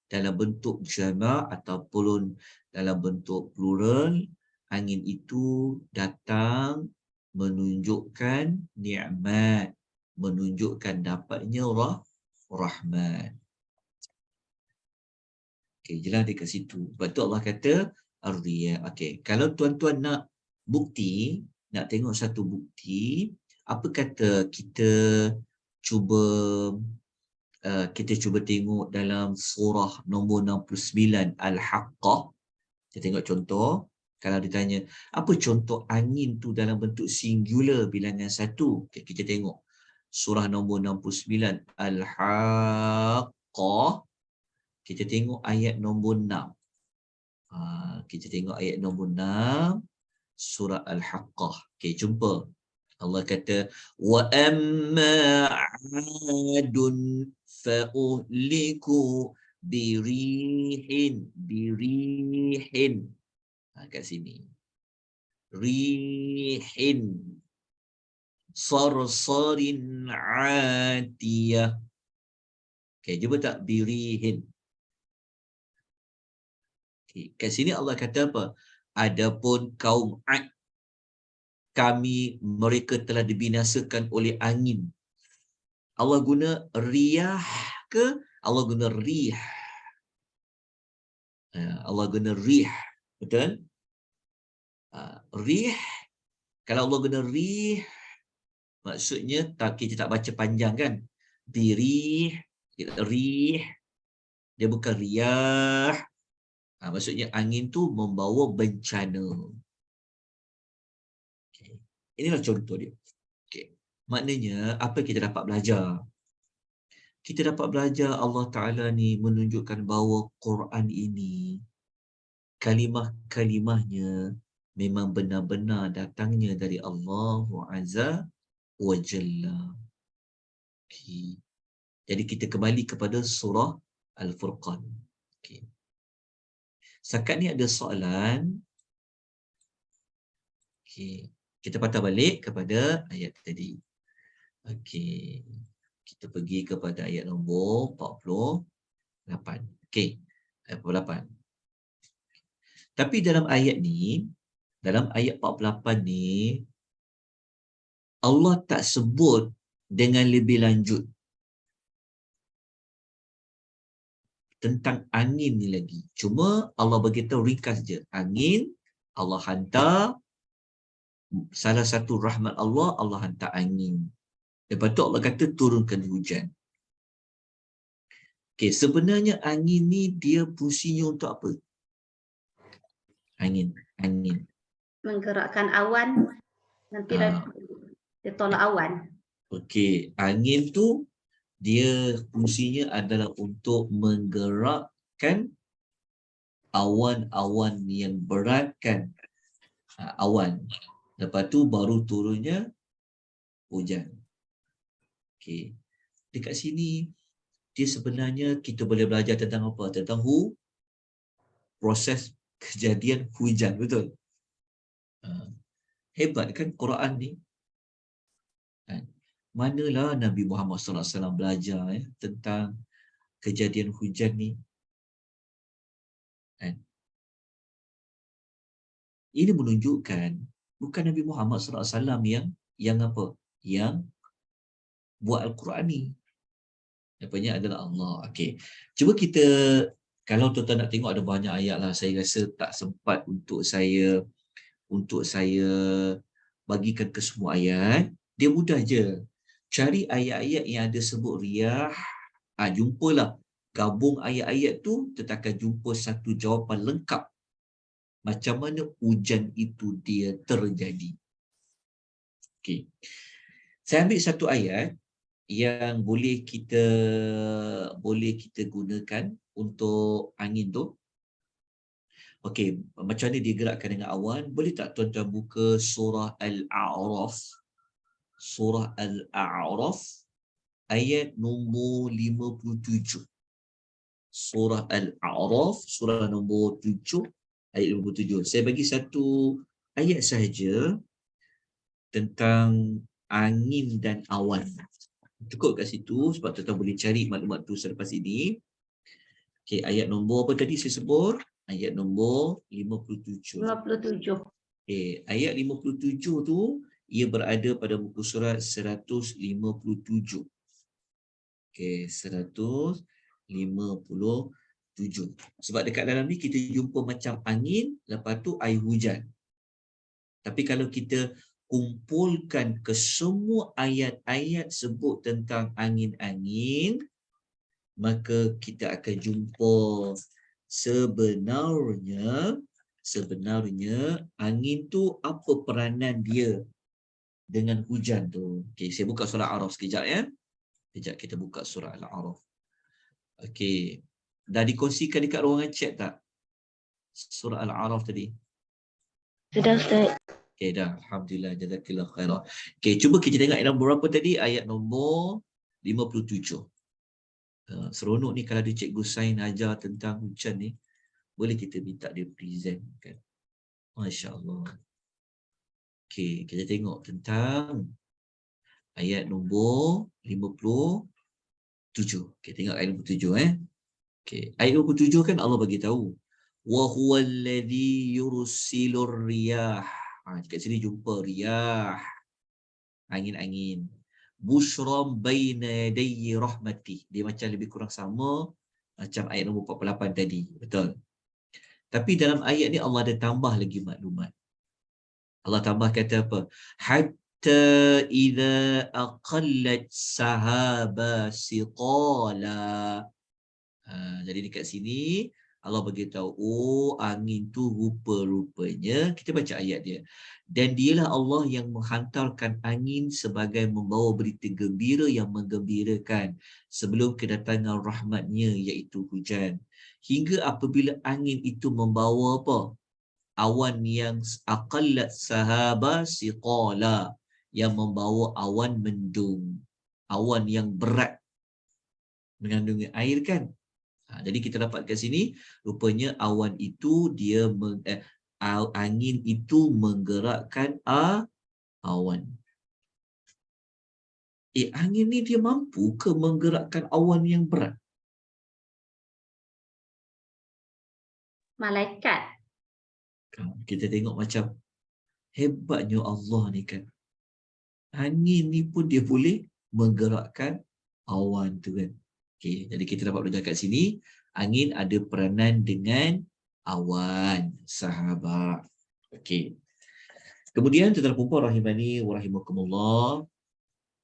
dalam bentuk jama' ataupun dalam bentuk plural, angin itu datang menunjukkan nikmat, menunjukkan dapatnya rahmat. Okey, jelas dekat situ. Sebab tu Allah kata ar-riyah. Okey, kalau tuan-tuan nak bukti, nak tengok satu bukti, apa kata kita cuba tengok dalam surah nombor 69 Al-Haqqah. Kita tengok contoh. Kalau ditanya, apa contoh angin tu dalam bentuk singular bilangan satu? Okay, kita tengok. Surah nombor 69 Al-Haqqah. Kita tengok ayat nombor 6. Kita tengok ayat nombor 6. Surah Al-Haqqah. Okay, jumpa. Allah kata, wa amma 'adun fa'uhliku birihin. Kat sini. Rihin sarsarin 'atiyah. Okay, jumpa tak? Birihin. Okay, kat sini Allah kata apa? Adapun kaum 'Ad, mereka telah dibinasakan oleh angin. Allah guna riyah ke Allah guna rih. Allah guna rih. Betul? Rih, kalau Allah guna rih, maksudnya kita tak baca panjang kan? Birih, rih, dia bukan riyah. Maksudnya angin tu membawa bencana. Okay. Inilah contoh dia. Okay. Maknanya, apa yang kita dapat belajar? Kita dapat belajar Allah Ta'ala ni menunjukkan bahawa Quran ini, kalimah-kalimahnya memang benar-benar datangnya dari Allah Azza wa Jalla. Okay. Jadi kita kembali kepada surah Al-Furqan. Okay. Setakat ni ada soalan. Okay. Kita patah balik kepada ayat tadi. Okey. Kita pergi kepada ayat nombor 48. Okey. Ayat 48. Tapi dalam ayat ni, dalam ayat 48 ni, Allah tak sebut dengan lebih lanjut tentang angin ni lagi. Cuma Allah beritahu ringkas je. Angin, Allah hantar. Salah satu rahmat Allah, Allah hantar angin. Lepas tu Allah kata turunkan hujan. Okey, sebenarnya angin ni dia fungsinya untuk apa? Angin. Menggerakkan awan, nanti dia tolak awan. Okey, angin tu dia fungsinya adalah untuk menggerakkan awan-awan yang beratkan awan. Lepas tu baru turunnya hujan. Okey. Dekat sini dia sebenarnya kita boleh belajar tentang apa? Tentang proses kejadian hujan, betul? Hebat kan Quran ni? Manalah Nabi Muhammad SAW belajar tentang kejadian hujan ni? Ini menunjukkan bukan Nabi Muhammad SAW yang apa? Yang buat Al-Quran ni. Apanya adalah Allah. Okey. Cuba kita, kalau tuan-tuan nak tengok ada banyak ayat lah. Saya rasa tak sempat untuk saya bagikan ke semua ayat. Dia mudah je. Cari ayat-ayat yang ada sebut riyah. Jumpalah. Gabung ayat-ayat tu, kita akan jumpa satu jawapan lengkap. Macam mana hujan itu dia terjadi. Okey. Saya ambil satu ayat yang boleh kita gunakan untuk angin tu. Okey, macam mana dia gerakkan dengan awan? Boleh tak tuan-tuan buka surah Al-A'raf? Surah Al-A'raf ayat nombor 57. Surah Al-A'raf surah nombor 7 ayat 57. Saya bagi satu ayat sahaja tentang angin dan awan. Cukup kat situ sebab tuan-tuan boleh cari maklumat tu selepas ini. Okey, ayat nombor apa tadi saya sebut? Ayat nombor 57. 57. Okey, ayat 57 tu ia berada pada muka surat 157. Okey, 157. Sebab dekat dalam ni kita jumpa macam angin, lepas tu air hujan. Tapi kalau kita kumpulkan ke semua ayat-ayat sebut tentang angin-angin, maka kita akan jumpa sebenarnya angin tu apa peranan dia dengan hujan tu. Okey, saya buka surah Al-A'raf sekejap ya. Sekejap kita buka surah Al-A'raf. Okey. Dah dikongsikan dekat ruangan chat tak? Surah Al-A'raf tadi. Sudah, Ustaz. Okey dah. Alhamdulillah. Jazakillah khairah. Okey, cuba kita tengok ayat nombor berapa tadi? Ayat nombor 57. Seronok ni kalau ada cikgu sains ajar tentang hujan ni, boleh kita minta dia present kan. Masya Allah. Okey, kita tengok tentang ayat nombor 57. Okey, tengok ayat nombor 7 Okey, ayat 27 kan Allah bagi tahu wa huwal ladzi yursilur riyah. Kat sini jumpa riyah, angin-angin. busyram baina yadayyi rahmati. Dia macam lebih kurang sama macam ayat nombor 48 tadi. Betul. Tapi dalam ayat ni Allah ada tambah lagi maklumat. Allah tambah kata apa? Hatta idza aqallat sahaba siqala. Jadi dekat sini Allah beritahu, oh angin tu rupa-rupanya, kita baca ayat dia. Dan dialah Allah yang menghantarkan angin sebagai membawa berita gembira yang menggembirakan sebelum kedatangan rahmatnya iaitu hujan. Hingga apabila angin itu membawa apa? Awan yang aqallat sahaba siqala, yang membawa awan mendung. Awan yang berat mengandungi air kan? Jadi kita dapat kat sini, rupanya awan itu angin itu menggerakkan awan. Angin ni dia mampu ke menggerakkan awan yang berat? Malaikat. Kita tengok macam hebatnya Allah ni kan. Angin ni pun dia boleh menggerakkan awan tu kan. Okay, jadi kita dapat belajar kat sini, angin ada peranan dengan awan, sahabat. Okey. Kemudian tuan-tuan dan puan rahimani wa rahimakumullah,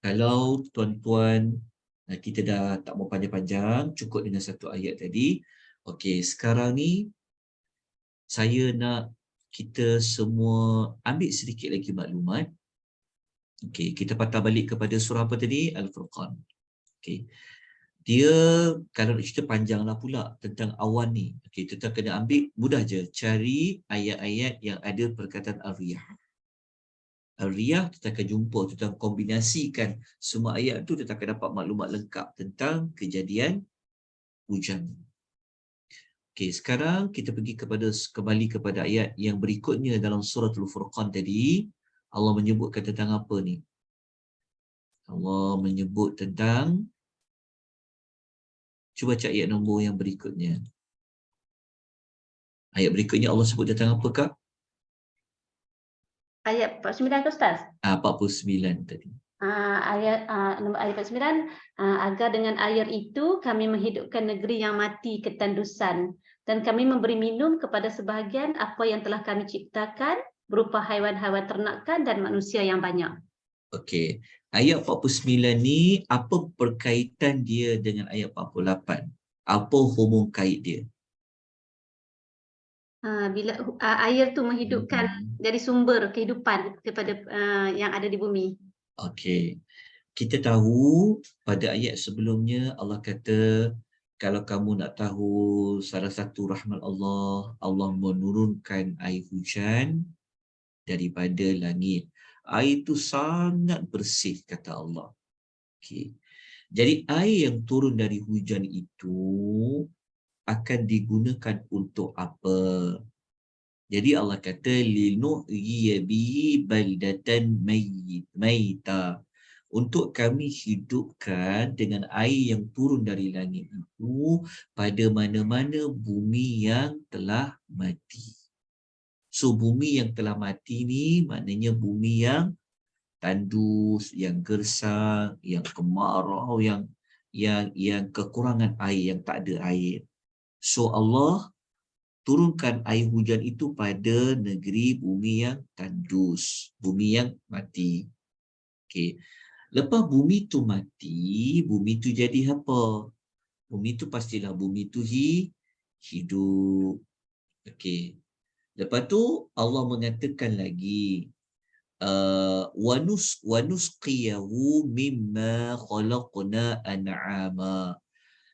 kalau tuan-tuan kita dah tak mau panjang-panjang, cukup dengan satu ayat tadi. Okey, sekarang ni saya nak kita semua ambil sedikit lagi maklumat. Okey, kita patah balik kepada surah apa tadi? Al-Furqan. Okey. Dia kalau nak cerita panjanglah pula tentang awan ni. Okey, kita kena ambil mudah je, cari ayat-ayat yang ada perkataan ar-riyah. Ar-riyah kita akan jumpa, kita akan kombinasikan semua ayat tu, kita akan dapat maklumat lengkap tentang kejadian hujan. Okey, sekarang kita pergi kembali kepada ayat yang berikutnya dalam surah Al-Furqan tadi. Allah menyebutkan tentang apa ni? Allah menyebut tentang, cuba cak ayat nombor yang berikutnya. Ayat berikutnya Allah sebut tentang apakah? Ayat 49 ke Ustaz? 49 tadi. Nombor ayat 49, agar dengan air itu kami menghidupkan negeri yang mati ketandusan dan kami memberi minum kepada sebahagian apa yang telah kami ciptakan berupa haiwan-haiwan ternakan dan manusia yang banyak. Okey. Ayat 49 ni apa berkaitan dia dengan ayat 48? Apa hubung kait dia? Bila air tu menghidupkan dari sumber kehidupan kepada yang ada di bumi. Okey. Kita tahu pada ayat sebelumnya Allah kata, kalau kamu nak tahu salah satu rahmat Allah, Allah menurunkan air hujan daripada langit. Air itu sangat bersih, kata Allah. Okay. Jadi air yang turun dari hujan itu akan digunakan untuk apa? Jadi Allah kata linuhyiya bihi baldatan maita. Untuk kami hidupkan dengan air yang turun dari langit itu pada mana-mana bumi yang telah mati. So bumi yang telah mati ni maknanya bumi yang tandus, yang gersang, yang kemarau, yang kekurangan air, yang tak ada air. So Allah turunkan air hujan itu pada negeri bumi yang tandus, bumi yang mati. Okey. Lepas bumi tu mati, bumi tu jadi apa? Bumi tu pastilah bumi tu hidup. Okey. Lepas tu Allah mengatakan lagi, wanusqiyahu mimma khalaqna an'ama.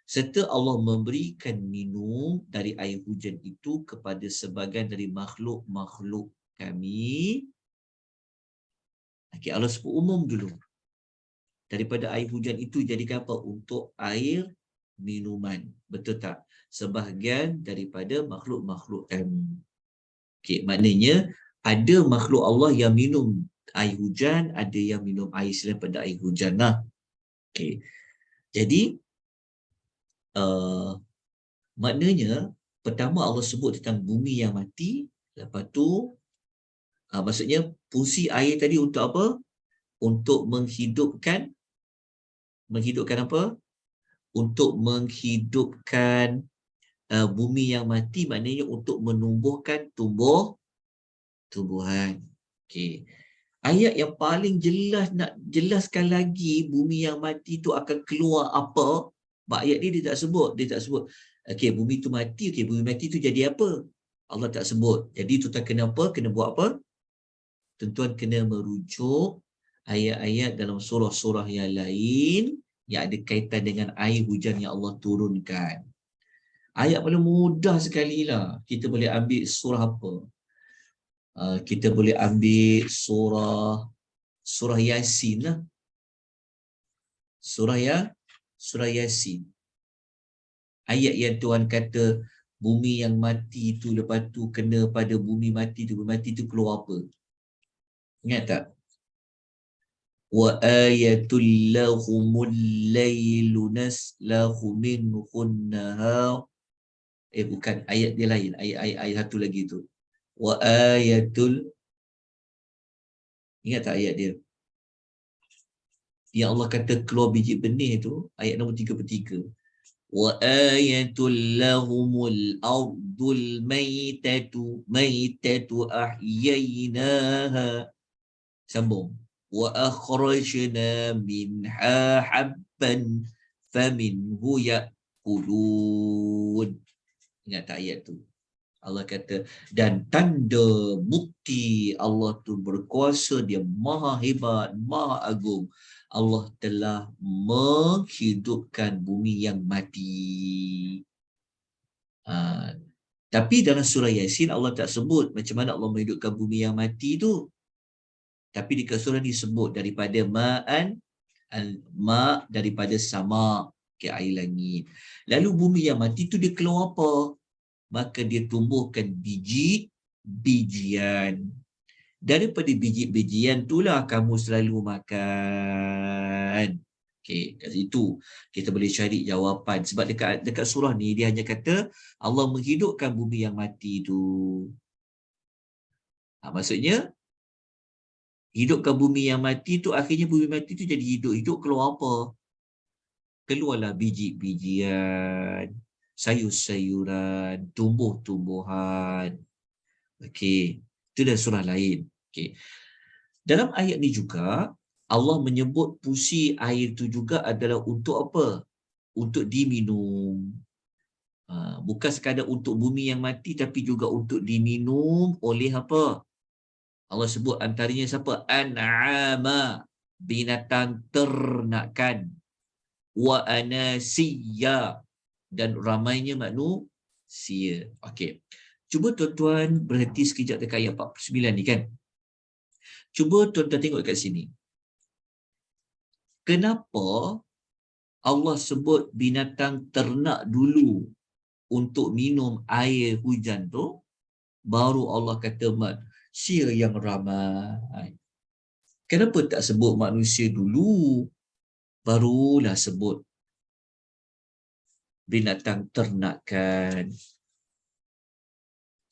Serta Allah memberikan minum dari air hujan itu kepada sebahagian dari makhluk-makhluk kami. Okay, Allah sebut umum dulu. Daripada air hujan itu jadikan apa? Untuk air minuman. Betul tak? Sebahagian daripada makhluk-makhluk kami. Okay, maknanya ada makhluk Allah yang minum air hujan, ada yang minum air selain pada air hujan lah. Okay. Jadi, maknanya, pertama Allah sebut tentang bumi yang mati, lepas tu, maksudnya fungsi air tadi untuk apa? Untuk menghidupkan menghidupkan apa? Untuk menghidupkan bumi yang mati, maknanya untuk menumbuhkan tumbuhan. Okey. Ayat yang paling jelas nak jelaskan lagi bumi yang mati tu akan keluar apa? Ayat ni dia tak sebut. Okey, bumi tu mati, okey, bumi mati tu jadi apa? Allah tak sebut. Jadi tuan kena apa? Kena buat apa? Tuan kena merujuk ayat-ayat dalam surah-surah yang lain yang ada kaitan dengan air hujan yang Allah turunkan. Ayat paling mudah sekali lah. Kita boleh ambil surah apa? Kita boleh ambil surah Yasin lah. Surah Yasin. Ayat yang Tuhan kata bumi yang mati tu lepas tu kena pada bumi mati tu keluar apa? Ingat tak? Wa ayatul lahumul lailu naslahu minhun nahar. Bukan, ayat dia lain. Ayat satu lagi tu. Wa ayatul, ingat tak ayat dia? Yang Allah kata keluar biji benih tu, ayat nombor 33. Wa ayatul lahumul ardul maitatu ahyaynaha. Sambung. Wa akhrajna minha habban faminhu ya'kulun. Ingat tak ayat tu? Allah kata, dan tanda bukti Allah tu berkuasa, dia maha hebat, maha agung. Allah telah menghidupkan bumi yang mati. Tapi dalam surah Yasin Allah tak sebut macam mana Allah menghidupkan bumi yang mati tu. Tapi di surah ni sebut daripada ma daripada sama ke air langit. Lalu bumi yang mati tu dia keluar apa? Maka dia tumbuhkan bijian. Daripada biji-bijian itulah kamu selalu makan. Okey, kat situ kita boleh cari jawapan. Sebab dekat surah ni dia hanya kata Allah menghidupkan bumi yang mati tu. Maksudnya hidupkan bumi yang mati tu, akhirnya bumi mati tu jadi hidup. Hidup keluar apa? Keluarlah biji-bijian, sayur-sayuran, tumbuh-tumbuhan. Okey, itu dah surah lain. Okey. Dalam ayat ni juga Allah menyebut pusi air tu juga adalah untuk apa? Untuk diminum. Bukan sekadar untuk bumi yang mati tapi juga untuk diminum oleh apa? Allah sebut antaranya siapa? An'ama, binatang ternakan. Wa anasiya, dan ramainya manusia. Okey. Cuba tuan-tuan berhenti sekejap dekat ayat 49 ni kan. Cuba tuan-tuan tengok kat sini. Kenapa Allah sebut binatang ternak dulu untuk minum air hujan tu, baru Allah kata manusia yang ramai. Kenapa tak sebut manusia dulu, barulah sebut binatang ternakan?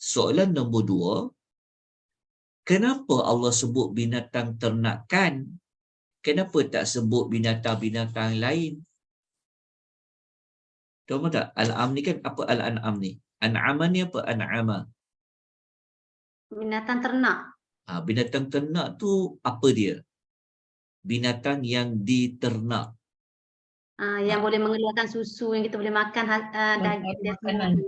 Soalan nombor 2, kenapa Allah sebut binatang ternakan? Kenapa tak sebut binatang-binatang lain? Tahu tak? Al-Am ni kan apa Al-An'am ni? An'ama ni apa? An'ama. Binatang ternak. Binatang ternak tu apa dia? Binatang yang diternak. Yang boleh mengeluarkan susu, yang kita boleh makan daging dia makanan.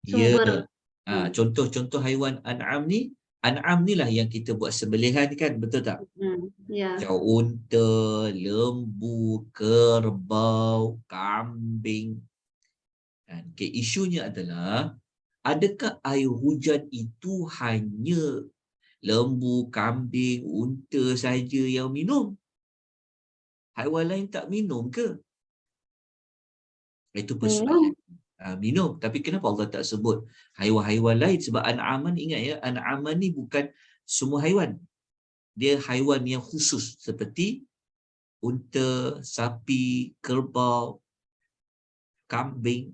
Ya. sumber. Contoh-contoh haiwan an'am ni, an'am ni lah yang kita buat sembelihan kan, betul tak? Ya. Macam unta, lembu, kerbau, kambing. Okay, isunya adalah, adakah air hujan itu hanya lembu, kambing, unta saja yang minum? Haiwan lain tak minum ke? Itu persoalan. Minum. Tapi kenapa Allah tak sebut haiwan-haiwan lain? Sebab an'aman, ingat ya, an'aman ni bukan semua haiwan. Dia haiwan yang khusus seperti unta, sapi, kerbau, kambing.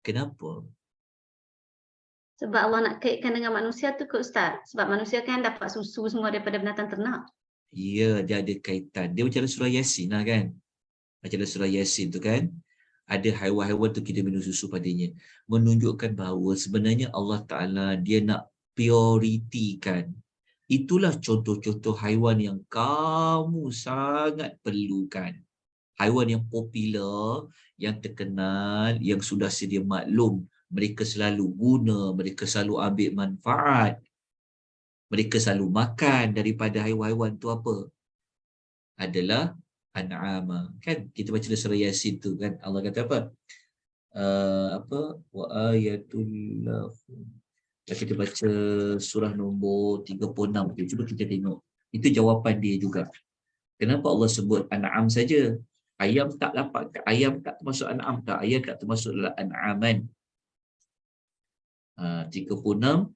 Kenapa? Sebab Allah nak kaitkan dengan manusia tu ke Ustaz? Sebab manusia kan dapat susu semua daripada binatang ternak. Ya, dia ada kaitan. Dia macam dalam surah Yasin lah kan. Macam dalam surah Yasin tu kan. Ada haiwan-haiwan tu kita minum susu padanya. Menunjukkan bahawa sebenarnya Allah Ta'ala dia nak prioritikan. Itulah contoh-contoh haiwan yang kamu sangat perlukan. Haiwan yang popular, yang terkenal, yang sudah sedia maklum. Mereka selalu guna, mereka selalu ambil manfaat. Mereka selalu makan daripada haiwan-haiwan tu apa? Adalah an'ama. Kan kita baca dalam surah Yasin tu kan Allah kata apa? Apa? Wa ayatul lahum. Kita baca surah nombor 36 tu. Cuba kita tengok. Itu jawapan dia juga. Kenapa Allah sebut an'am saja? Ayam tak dapat, ayam tak termasuk an'am tak? Ayam tak termasuk dalam an'aman. 36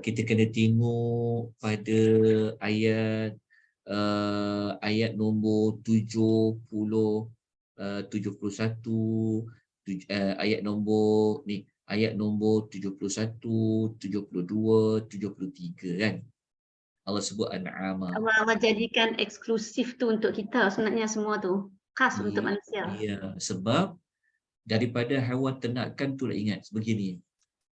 kita kena tengok pada ayat ayat nombor 70 71 ayat nombor ni ayat nombor 71 72 73 kan Allah sebut an'ama. Allah jadikan eksklusif tu untuk kita sebenarnya semua tu. Khas untuk manusia. Ya, sebab daripada haiwan ternakan tu nak ingat begini.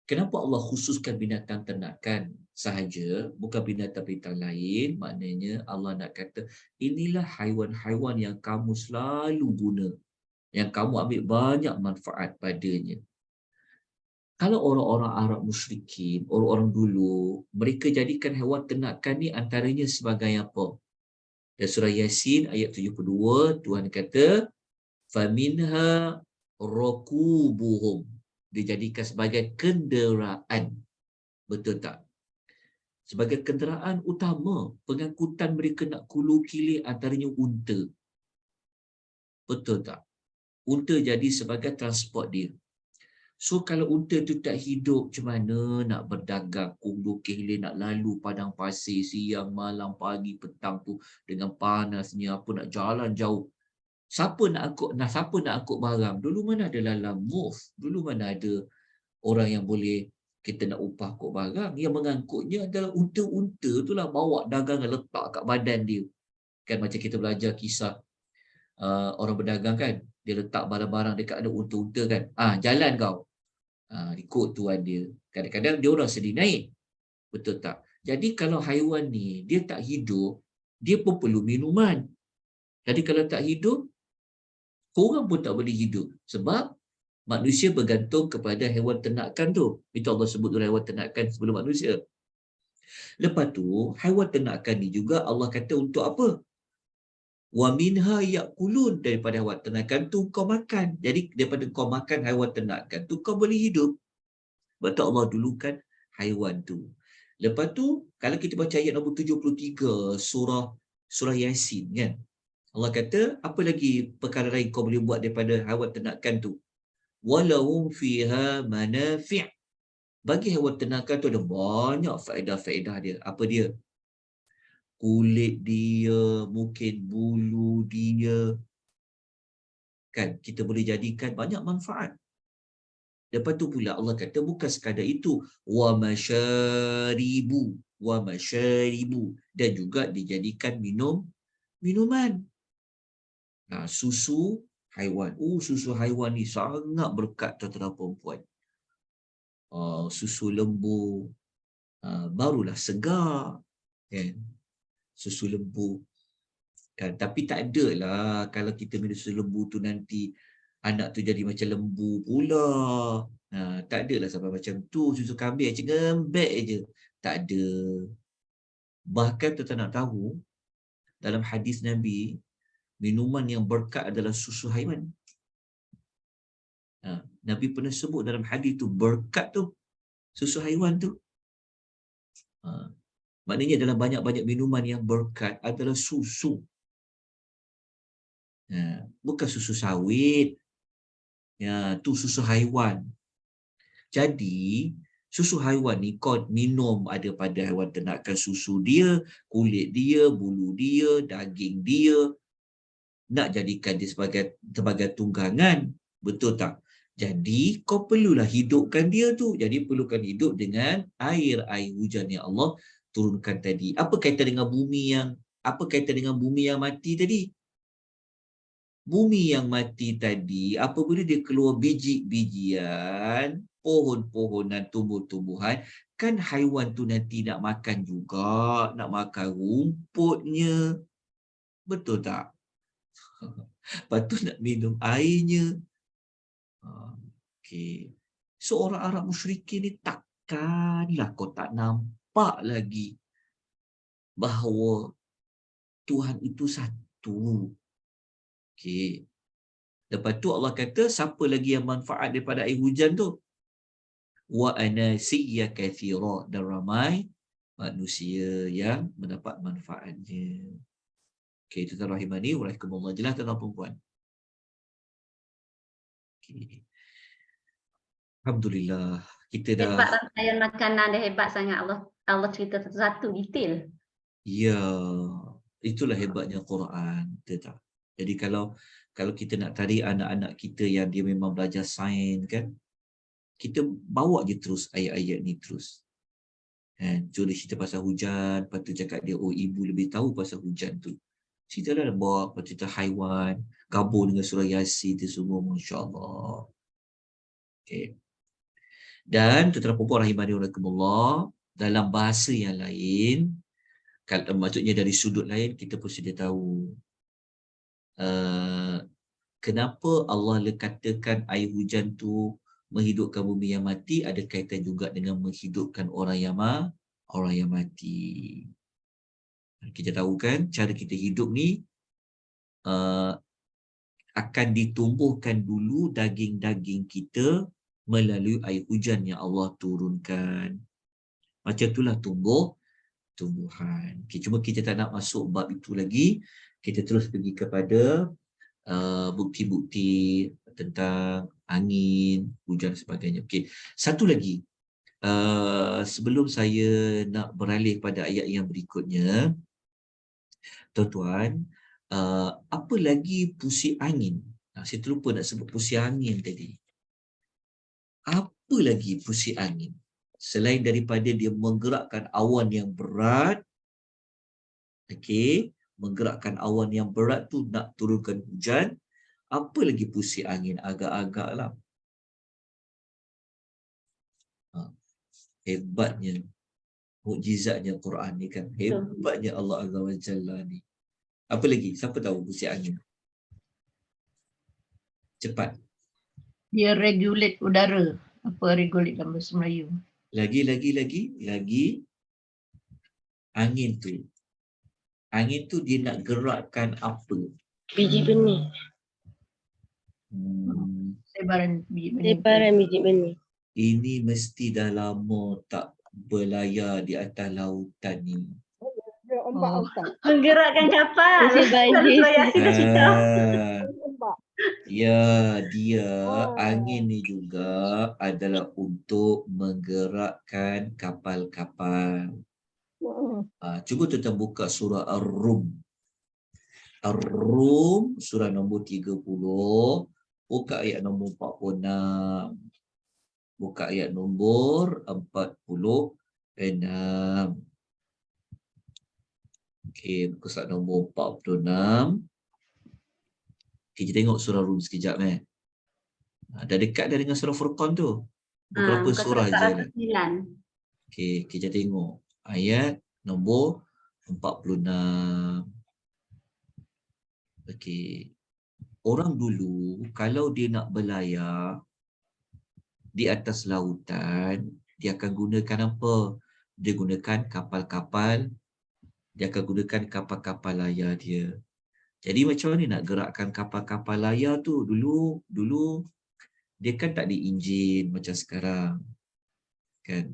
Kenapa Allah khususkan binatang ternakan sahaja, bukan binatang-binatang lain? Maknanya Allah nak kata, inilah haiwan-haiwan yang kamu selalu guna, yang kamu ambil banyak manfaat padanya. Kalau orang-orang Arab musyrikin, orang-orang dulu, mereka jadikan haiwan ternakan ni antaranya sebagai apa? Dan surah Yasin ayat 72, Tuhan kata, faminha rakubuhum, dijadikan sebagai kenderaan. Betul tak? Sebagai kenderaan utama, pengangkutan mereka nak kulu kilir antaranya unta. Betul tak? Unta jadi sebagai transport dia. So kalau unta tu tak hidup, macam mana nak berdagang, kulu kilir, nak lalu padang pasir siang, malam, pagi, petang tu dengan panasnya, apa nak jalan jauh. Siapa nak angkut barang? Dulu mana ada Lalam Move? Dulu mana ada orang yang boleh kita nak upah angkut barang? Yang mengangkutnya adalah unta-unta tu lah, bawa dagangan letak kat badan dia. Kan macam kita belajar kisah orang berdagang kan, dia letak barang-barang dekat ada unta-unta kan. Jalan kau. Ikut tuan dia. Kadang-kadang dia orang sedih naik. Betul tak? Jadi kalau haiwan ni dia tak hidup, dia pun perlu minuman. Jadi kalau tak hidup, korang pun tak boleh hidup. Sebab manusia bergantung kepada haiwan ternakan tu. Itu Allah sebut haiwan ternakan sebelum manusia. Lepas tu, haiwan ternakan ni juga Allah kata untuk apa? Wa minha ya'kulun, daripada haiwan ternakan tu kau makan. Jadi daripada kau makan haiwan ternakan tu kau boleh hidup. Betul Allah dulukan haiwan tu. Lepas tu, kalau kita baca ayat nombor 73 surah Yasin kan. Allah kata, apa lagi perkara lain kau boleh buat daripada haiwan ternakan tu? Walahum fiha manafi'. Bagi haiwan ternakan tu ada banyak faedah-faedah dia. Apa dia? Kulit dia, mungkin bulu dia. Kan, kita boleh jadikan banyak manfaat. Lepas tu pula Allah kata bukan sekadar itu. Wa masyaribu. Dan juga dijadikan minuman. Susu haiwan. Susu haiwan ni sangat berkat tuan-tuan perempuan. Susu lembu. Barulah segar. Kan? Susu lembu. Kan? Tapi tak ada lah kalau kita minum susu lembu tu nanti anak tu jadi macam lembu pula. Tak ada lah sampai macam tu. Susu kambing macam ngembek je. Tak ada. Bahkan tuan-tuan nak tahu, dalam hadis Nabi, minuman yang berkat adalah susu haiwan. Nabi pernah sebut dalam hadis tu, berkat tu, susu haiwan tu. Maknanya dalam banyak-banyak minuman yang berkat adalah susu. Bukan susu sawit. Tu susu haiwan. Jadi, susu haiwan ni kau minum ada pada haiwan ternakan, susu dia, kulit dia, bulu dia, daging dia. Nak jadikan dia sebagai tunggangan. Betul tak? Jadi, kau perlulah hidupkan dia tu. Jadi, perlukan hidup dengan air hujan yang Allah turunkan tadi. Apa kaitan dengan bumi yang apa kaitan dengan bumi yang mati tadi? Bumi yang mati tadi, apabila dia keluar biji-bijian, pohon-pohonan, tumbuh-tumbuhan, kan haiwan tu nanti nak makan juga, nak makan rumputnya. Betul tak? Lepas tu nak minum airnya. Okey. So orang Arab musyrikin ni takkanlah kau tak nampak lagi bahawa Tuhan itu satu. Okey. Lepas tu Allah kata, siapa lagi yang manfaat daripada air hujan tu? Wa anasiyya kathira, dan ramai manusia yang mendapat manfaatnya. Okey, tuan rahimani wa rahimakumullah. Jelas tuan puan. Okey. Alhamdulillah, kita dah. Hebat rantaian makanan dia, hebat sangat. Allah cerita satu-satu detail. Ya, itulah hebatnya Quran, betul tak? Jadi kalau kita nak tarik anak-anak kita yang dia memang belajar sains kan, kita bawa je terus ayat-ayat ni terus. Kan, contoh cerita pasal hujan, lepas tu cakap dia, oh ibu lebih tahu pasal hujan tu. Cerita dah bawa cerita haiwan, gabung dengan surah Yasin tu semua, masya-Allah. Okey. Dan tuan-tuan puan rahimani wa rahimakumullah, dalam bahasa yang lain, maksudnya dari sudut lain, kita pun sedia tahu kenapa Allah katakan air hujan tu menghidupkan bumi yang mati, ada kaitan juga dengan menghidupkan orang yang mati. Kita tahu kan cara kita hidup ni akan ditumbuhkan dulu daging-daging kita melalui air hujan yang Allah turunkan. Macam itulah tumbuhan. Okay, cuma kita tak nak masuk bab itu lagi. Kita terus pergi kepada bukti-bukti tentang angin, hujan dan sebagainya. Okay. Satu lagi, sebelum saya nak beralih pada ayat yang berikutnya, tuan-tuan, apa lagi pusing angin? Saya terlupa nak sebut pusing angin tadi. Apa lagi pusing angin? Selain daripada dia menggerakkan awan yang berat, okey, menggerakkan awan yang berat tu nak turunkan hujan, apa lagi pusing angin? Agak-agaklah. Hebatnya, mukjizatnya Quran ni kan. Hebatnya Allah Azza wa Jalla ni. Apa lagi? Siapa tahu pusing angin? Cepat. Dia regulate udara. Apa regulate dalam bahasa Melayu? Lagi. Angin tu dia nak gerakkan apa? Biji benih. Sebaran biji benih. Lebaran biji benih. Ini mesti dah lama tak berlayar di atas lautan ni. Menggerakkan kapal. Musim banjir. Ya, dia angin ni juga adalah untuk menggerakkan kapal-kapal. Cuba tuan-tuan buka surah Ar-Rum. Ar-Rum, surah nombor 30. Buka ayat nombor 46. Buka ayat nombor 46. Okey, buka surat nombor 46. Kita tengok surah Rum sekejap . Dah dekat dah dengan surah Furqan tu. Beberapa surah je. Okey, kita tengok ayat nombor 46. Okey. Orang dulu kalau dia nak berlayar di atas lautan, dia akan gunakan apa? Dia gunakan kapal-kapal. Dia akan gunakan kapal-kapal layar dia. Jadi macam mana nak gerakkan kapal-kapal layar tu? Dulu dia kan tak ada enjin macam sekarang. Kan?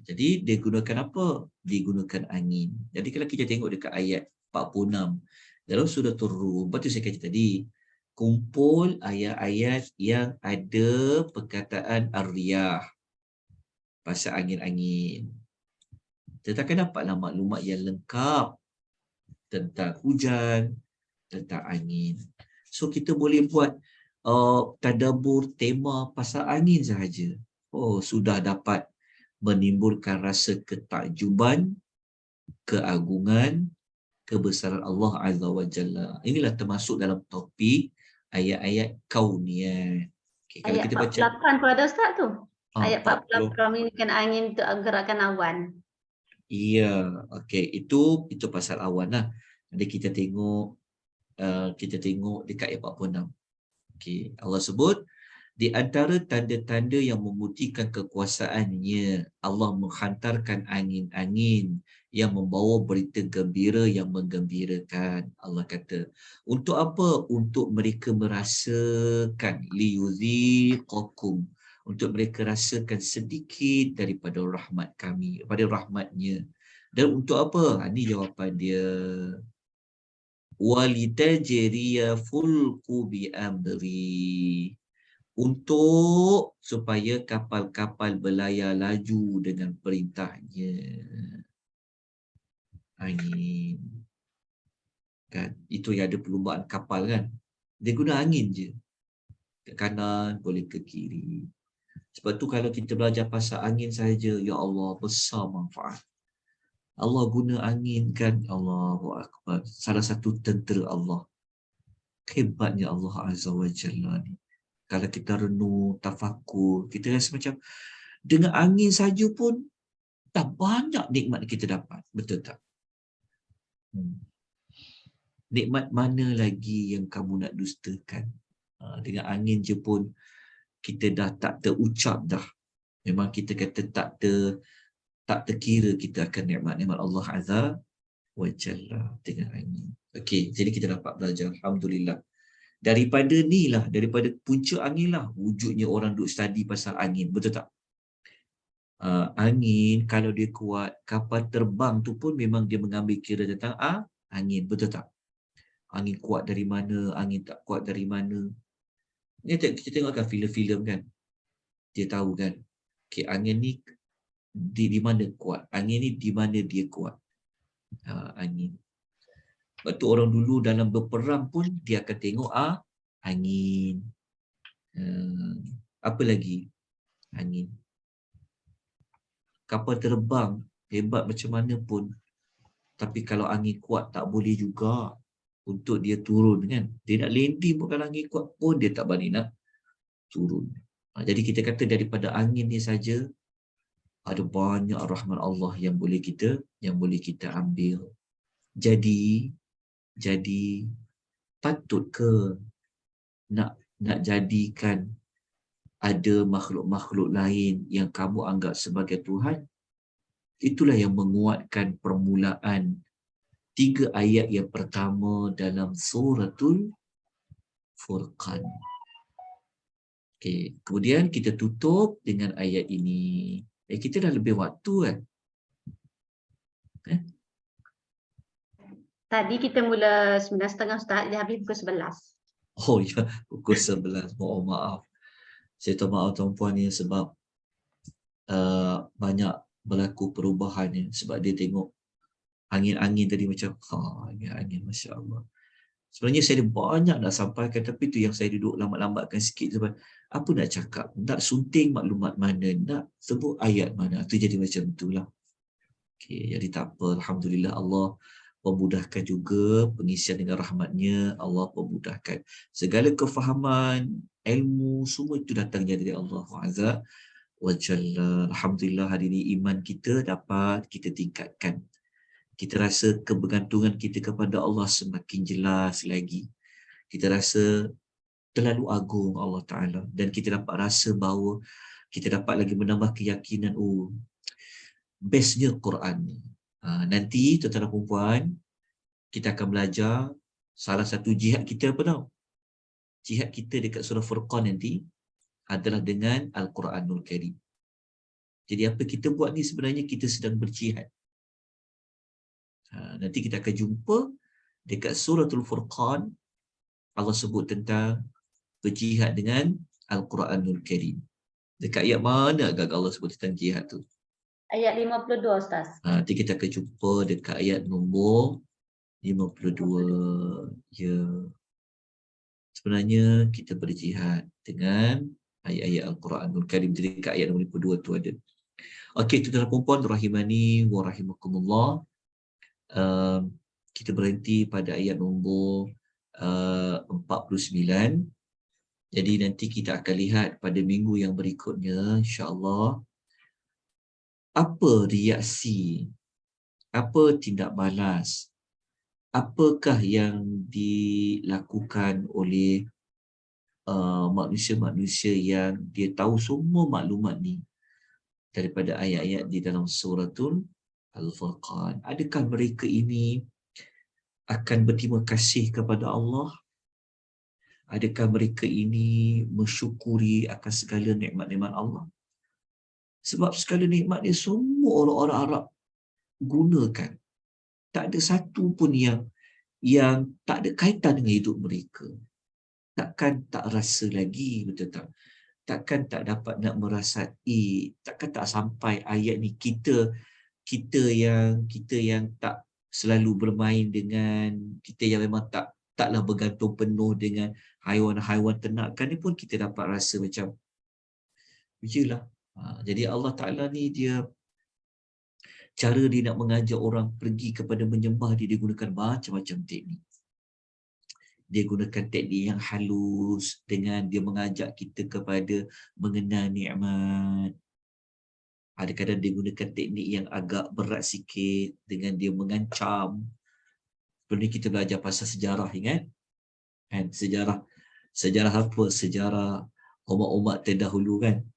Jadi dia gunakan apa? Dia gunakan angin. Jadi kalau kita tengok dekat ayat 46 dalam surah Rum, lepas tu saya kata tadi, kumpul ayat-ayat yang ada perkataan ar-riyah, pasal angin-angin. Kita akan dapatlah maklumat yang lengkap tentang hujan, tentang angin. So kita boleh buat tadabbur tema pasal angin sahaja. Oh, sudah dapat menimbulkan rasa ketakjuban keagungan, kebesaran Allah Azza wa Jalla. Inilah termasuk dalam topik ayat-ayat kauniyah. Okay, kalau Ayat kita baca 48 pun ada Ustaz tu. Ayat 40, 48 menginginkan angin untuk gerakan awan. iya, okey, itu pasal awan lah. Jadi kita tengok dekat ayat 46. Okey, Allah sebut di antara tanda-tanda yang membuktikan kekuasaannya, Allah menghantarkan angin-angin yang membawa berita gembira yang menggembirakan. Allah kata, untuk apa? Untuk mereka merasakan liyuziqakum, untuk mereka rasakan sedikit daripada rahmat kami, daripada rahmatnya. Dan untuk apa? Ini jawapan dia. Walitajriya fulku bi amri, untuk supaya kapal-kapal berlayar laju dengan perintahnya. Angin. Kan? Itu yang ada perlumbaan kapal kan. Dia guna angin je. Ke kanan, boleh ke kiri. Sebab tu kalau kita belajar pasal angin saja, ya Allah, besar manfaat. Allah guna angin kan, Allahu Akbar. Salah satu tentera Allah. Hebatnya Allah Azza wa Jalla ni. Kalau kita renung, tafakur, kita rasa macam dengan angin saja pun dah banyak nikmat kita dapat. Betul tak? Nikmat mana lagi yang kamu nak dustakan? Dengan angin je pun kita dah tak terucap dah. Memang kita kata tak terkira kita akan nikmat-nikmat Allah Azza wa Jalla dengan angin. Okey, jadi kita dapat belajar, alhamdulillah. Daripada punca angin lah wujudnya orang duk study pasal angin, betul tak? Angin kalau dia kuat, kapal terbang tu pun memang dia mengambil kira tentang angin, betul tak? Angin kuat dari mana, angin tak kuat dari mana. Ni kita tengokkan filem-filem kan, dia tahu kan, okay, angin ni di mana kuat, angin ni di mana dia kuat. Angin. Sebab tu orang dulu dalam berperang pun dia akan tengok angin. Apa lagi? Angin. Kapal terbang hebat macam mana pun, tapi kalau angin kuat tak boleh juga untuk dia turun kan. Dia nak landing pun kalau angin kuat pun dia tak berani nak turun. Jadi kita kata daripada angin ni saja ada banyak rahmat Allah yang boleh kita ambil. Jadi patut ke nak jadikan ada makhluk-makhluk lain yang kamu anggap sebagai Tuhan? Itulah yang menguatkan permulaan 3 ayat yang pertama dalam suratul Furqan. Okay. Kemudian kita tutup dengan ayat ini. Kita dah lebih waktu kan? Tadi kita mula 9.30 Ustaz, dia habis pukul 11. Oh ya, pukul 11. Mohon maaf. Saya tahu maaf tuan-puan ni sebab banyak berlaku perubahan ni. Sebab dia tengok angin-angin tadi macam, angin-angin, Masya Allah. Sebenarnya saya ada banyak nak sampaikan, tapi tu yang saya duduk lambat-lambatkan sikit sebab apa nak cakap, nak sunting maklumat mana, nak sebut ayat mana, tu jadi macam itulah. Okay, jadi tak apa, alhamdulillah Allah memudahkan juga pengisian dengan rahmatnya. Allah memudahkan segala kefahaman, ilmu, semua itu datangnya dari Allah Azza wa Jalla. Alhamdulillah hari ini iman kita dapat kita tingkatkan. Kita rasa kebergantungan kita kepada Allah semakin jelas lagi. Kita rasa terlalu agung Allah Ta'ala. Dan kita dapat rasa bahawa kita dapat lagi menambah keyakinan, bestnya Quran ni. Nanti tuan-tuan dan puan, kita akan belajar salah satu jihad kita apa tau? Jihad kita dekat surah Furqan nanti adalah dengan Al-Quranul Karim. Jadi apa kita buat ni sebenarnya kita sedang berjihad. Nanti kita akan jumpa dekat suratul Furqan, Allah sebut tentang berjihad dengan Al-Quranul Karim. Dekat ayat mana agak Allah sebut tentang jihad tu? Ayat 52 Ustaz. Nanti kita akan jumpa dekat ayat nombor 52. Ya. Sebenarnya kita berjihad dengan ayat-ayat Al-Quranul Karim. Jadi dekat ayat nombor 52 tu ada. Okey, tuan-tuan dan puan-puan rahimani wa rahimakumullah. kita berhenti pada ayat nombor 49. Jadi nanti kita akan lihat pada minggu yang berikutnya, insya-Allah, apa reaksi, apa tindak balas, apakah yang dilakukan oleh manusia-manusia yang dia tahu semua maklumat ni daripada ayat-ayat di dalam suratul Al-Furqan. Adakah mereka ini akan berterima kasih kepada Allah? Adakah mereka ini mensyukuri akan segala nikmat-nikmat Allah? Sebab segala nikmat ni semua orang-orang Arab gunakan. Tak ada satu pun yang tak ada kaitan dengan hidup mereka. Takkan tak rasa lagi, betul tak? Takkan tak dapat nak merasai, takkan tak sampai ayat ni kita yang tak selalu bermain dengan, kita yang memang taklah bergantung penuh dengan haiwan-haiwan ternakan ni pun kita dapat rasa macam yelah. Jadi Allah Ta'ala ni dia, cara dia nak mengajak orang pergi kepada menyembah dia gunakan macam-macam teknik. Dia gunakan teknik yang halus dengan dia mengajak kita kepada mengenal nikmat. Ada kadang dia gunakan teknik yang agak berat sikit dengan dia mengancam. Sebelum ni kita belajar pasal sejarah, ingat? Kan? Sejarah apa? Sejarah umat-umat terdahulu kan?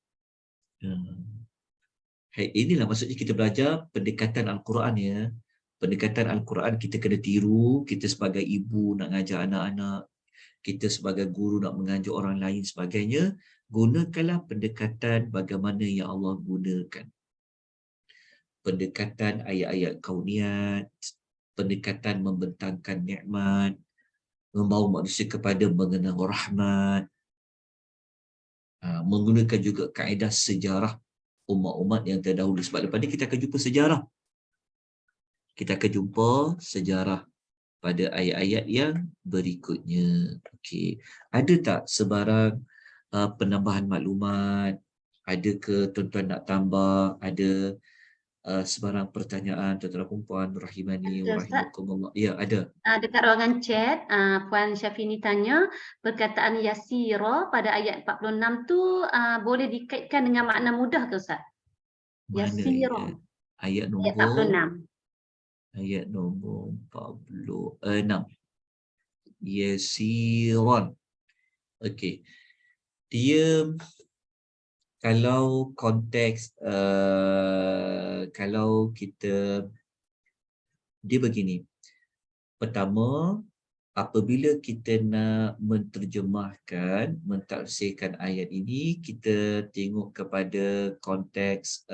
Inilah maksudnya kita belajar pendekatan Al-Quran ya. Pendekatan Al-Quran kita kena tiru, kita sebagai ibu nak ngajar anak-anak, kita sebagai guru nak mengajar orang lain sebagainya, gunakanlah pendekatan bagaimana yang Allah gunakan. Pendekatan ayat-ayat kauniyat, pendekatan membentangkan nikmat, membawa manusia kepada mengenal rahmat, menggunakan juga kaedah sejarah umat-umat yang terdahulu. Sebab lepas ni kita akan jumpa sejarah. Kita akan jumpa sejarah pada ayat-ayat yang berikutnya. Okey. Ada tak sebarang penambahan maklumat? Ada ke tuan-tuan nak tambah? Ada sebarang pertanyaan tuan-tuan dan puan rahimani wa rahimakumullah? Ya, ada. Dekat ruangan chat, Puan Syafini tanya, perkataan yasira pada ayat 46 tu boleh dikaitkan dengan makna mudah ke Ustaz? Mana Yasira. ayat Ayat nombor 46. ayat nombor 46. Yasiran. Okey. Dia kalau konteks kalau kita, dia begini. Pertama, apabila kita nak menterjemahkan, mentafsirkan ayat ini, kita tengok kepada konteks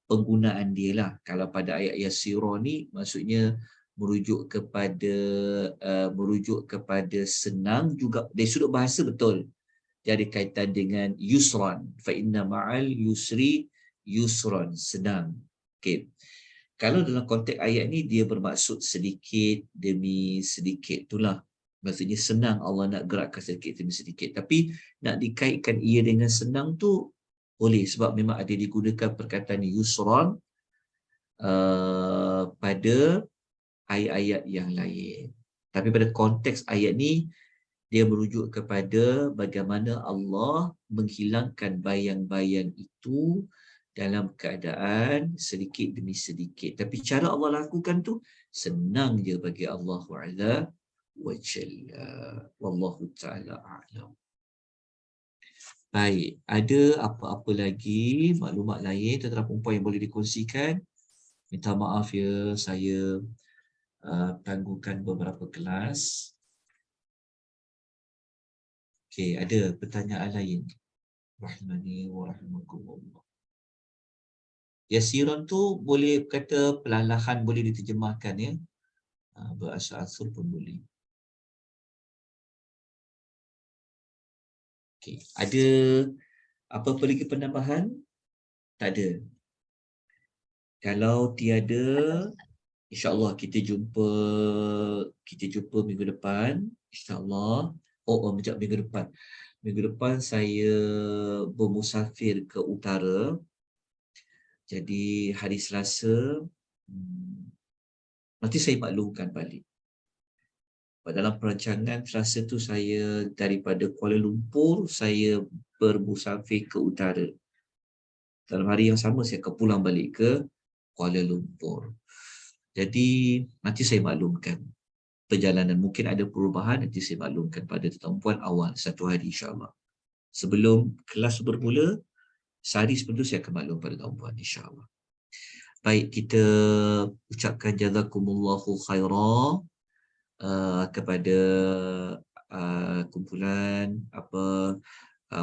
penggunaan dia lah. Kalau pada ayat Yasira ni maksudnya merujuk kepada senang juga dari sudut bahasa, betul. Dia ada kaitan dengan yusran. Fa inna ma'al yusri yusran, senang. Okey. Kalau dalam konteks ayat ni dia bermaksud sedikit demi sedikit, itulah. Maksudnya senang Allah nak gerakkan sedikit demi sedikit. Tapi nak dikaitkan ia dengan senang tu boleh, sebab memang ada digunakan perkataan yusran pada ayat-ayat yang lain. Tapi pada konteks ayat ni, dia merujuk kepada bagaimana Allah menghilangkan bayang-bayang itu dalam keadaan sedikit demi sedikit. Tapi cara Allah lakukan tu senang je bagi Allah Azza wa Jalla. Wallahu ta'ala a'lam. Baik, ada apa-apa lagi maklumat lain tuan-tuan dan puan yang boleh dikongsikan? Minta maaf ya, saya tangguhkan beberapa kelas. Okey, ada pertanyaan lain? Rahmani wa rahimakumullah. Yasiran tu boleh kata perlahan boleh diterjemahkan ya. Berasal-asal pun boleh. Okey, ada apa-apa lagi penambahan? Tak ada. Kalau tiada, insya-Allah kita jumpa minggu depan, insya-Allah. Minggu depan. Minggu depan saya bermusafir ke utara. Jadi hari Selasa nanti saya maklumkan balik. Dalam perancangan selasa tu saya daripada Kuala Lumpur, saya bermusafir ke utara. Dalam hari yang sama saya akan pulang balik ke Kuala Lumpur. Jadi nanti saya maklumkan perjalanan. Mungkin ada perubahan, nanti saya maklumkan pada tuan-puan awal satu hari insyaAllah. Sebelum kelas bermula, sehari sebelum tu saya akan maklum pada tuan-puan insyaAllah. Baik, kita ucapkan jazakumullahu khairah kepada kumpulan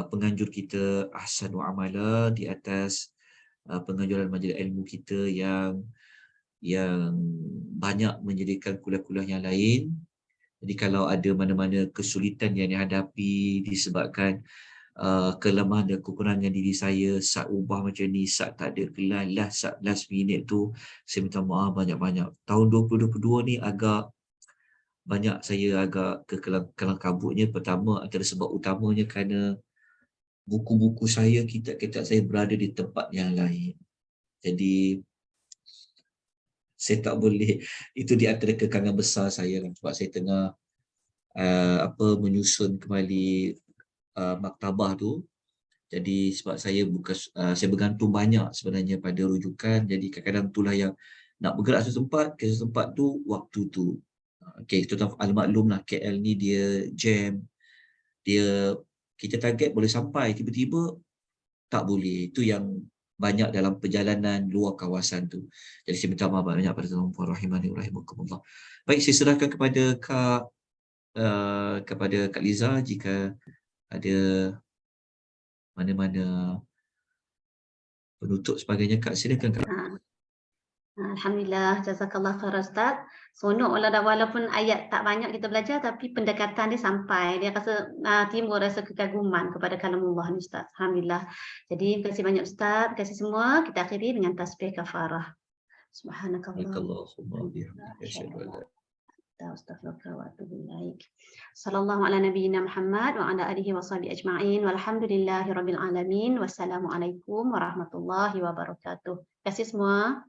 penganjur kita Ahsanu Amala di atas penganjuran majlis ilmu kita yang banyak menyediakan kuliah-kuliah yang lain. Jadi kalau ada mana-mana kesulitan yang dihadapi disebabkan kelemahan dan kekurangan diri saya, saat ubah macam ni, saat tak ada kelas, saat last minute tu, saya minta maaf banyak-banyak. Tahun 2022 ni agak banyak saya agak kekelang kabutnya. Pertama, antara sebab utamanya kerana buku-buku saya, kitab-kitab saya berada di tempat yang lain. Jadi saya tak boleh, itu di antara kekangan besar saya lah, sebab saya tengah menyusun kembali maktabah tu. Jadi sebab saya saya bergantung banyak sebenarnya pada rujukan, jadi kadang-kadang itulah yang nak bergerak ke setempat tu waktu tu. Okay, tuan-tuan al-maklum lah, KL ni dia jam, kita target boleh sampai, tiba-tiba tak boleh. Itu yang banyak dalam perjalanan luar kawasan tu. Jadi saya minta maaf banyak pada tuan-puan rahimani wa rahimakumullah. Baik, saya serahkan kepada Kak Liza jika ada mana-mana penutup sebagainya. Kak, silakan Kak. Alhamdulillah, jazakallah khair Ustaz. Seronok walaupun ayat tak banyak kita belajar, tapi pendekatan dia sampai. Dia rasa timbul rasa kekaguman kepada kalamullah ni Ustaz. Alhamdulillah. Jadi terima kasih banyak Ustaz. Terima kasih semua. Kita akhiri dengan tasbih kafarah. Subhanakallah. Allahumma bihamdika asyhadu an la Astaghfiruka wa atubu ilaik. Sallallahu ala nabiyyina Muhammad wa ala alihi wa sahbihi ajma'in. Walhamdulillahi rabbil alamin. Wassalamualaikum warahmatullahi wabarakatuh. Terima kasih semua.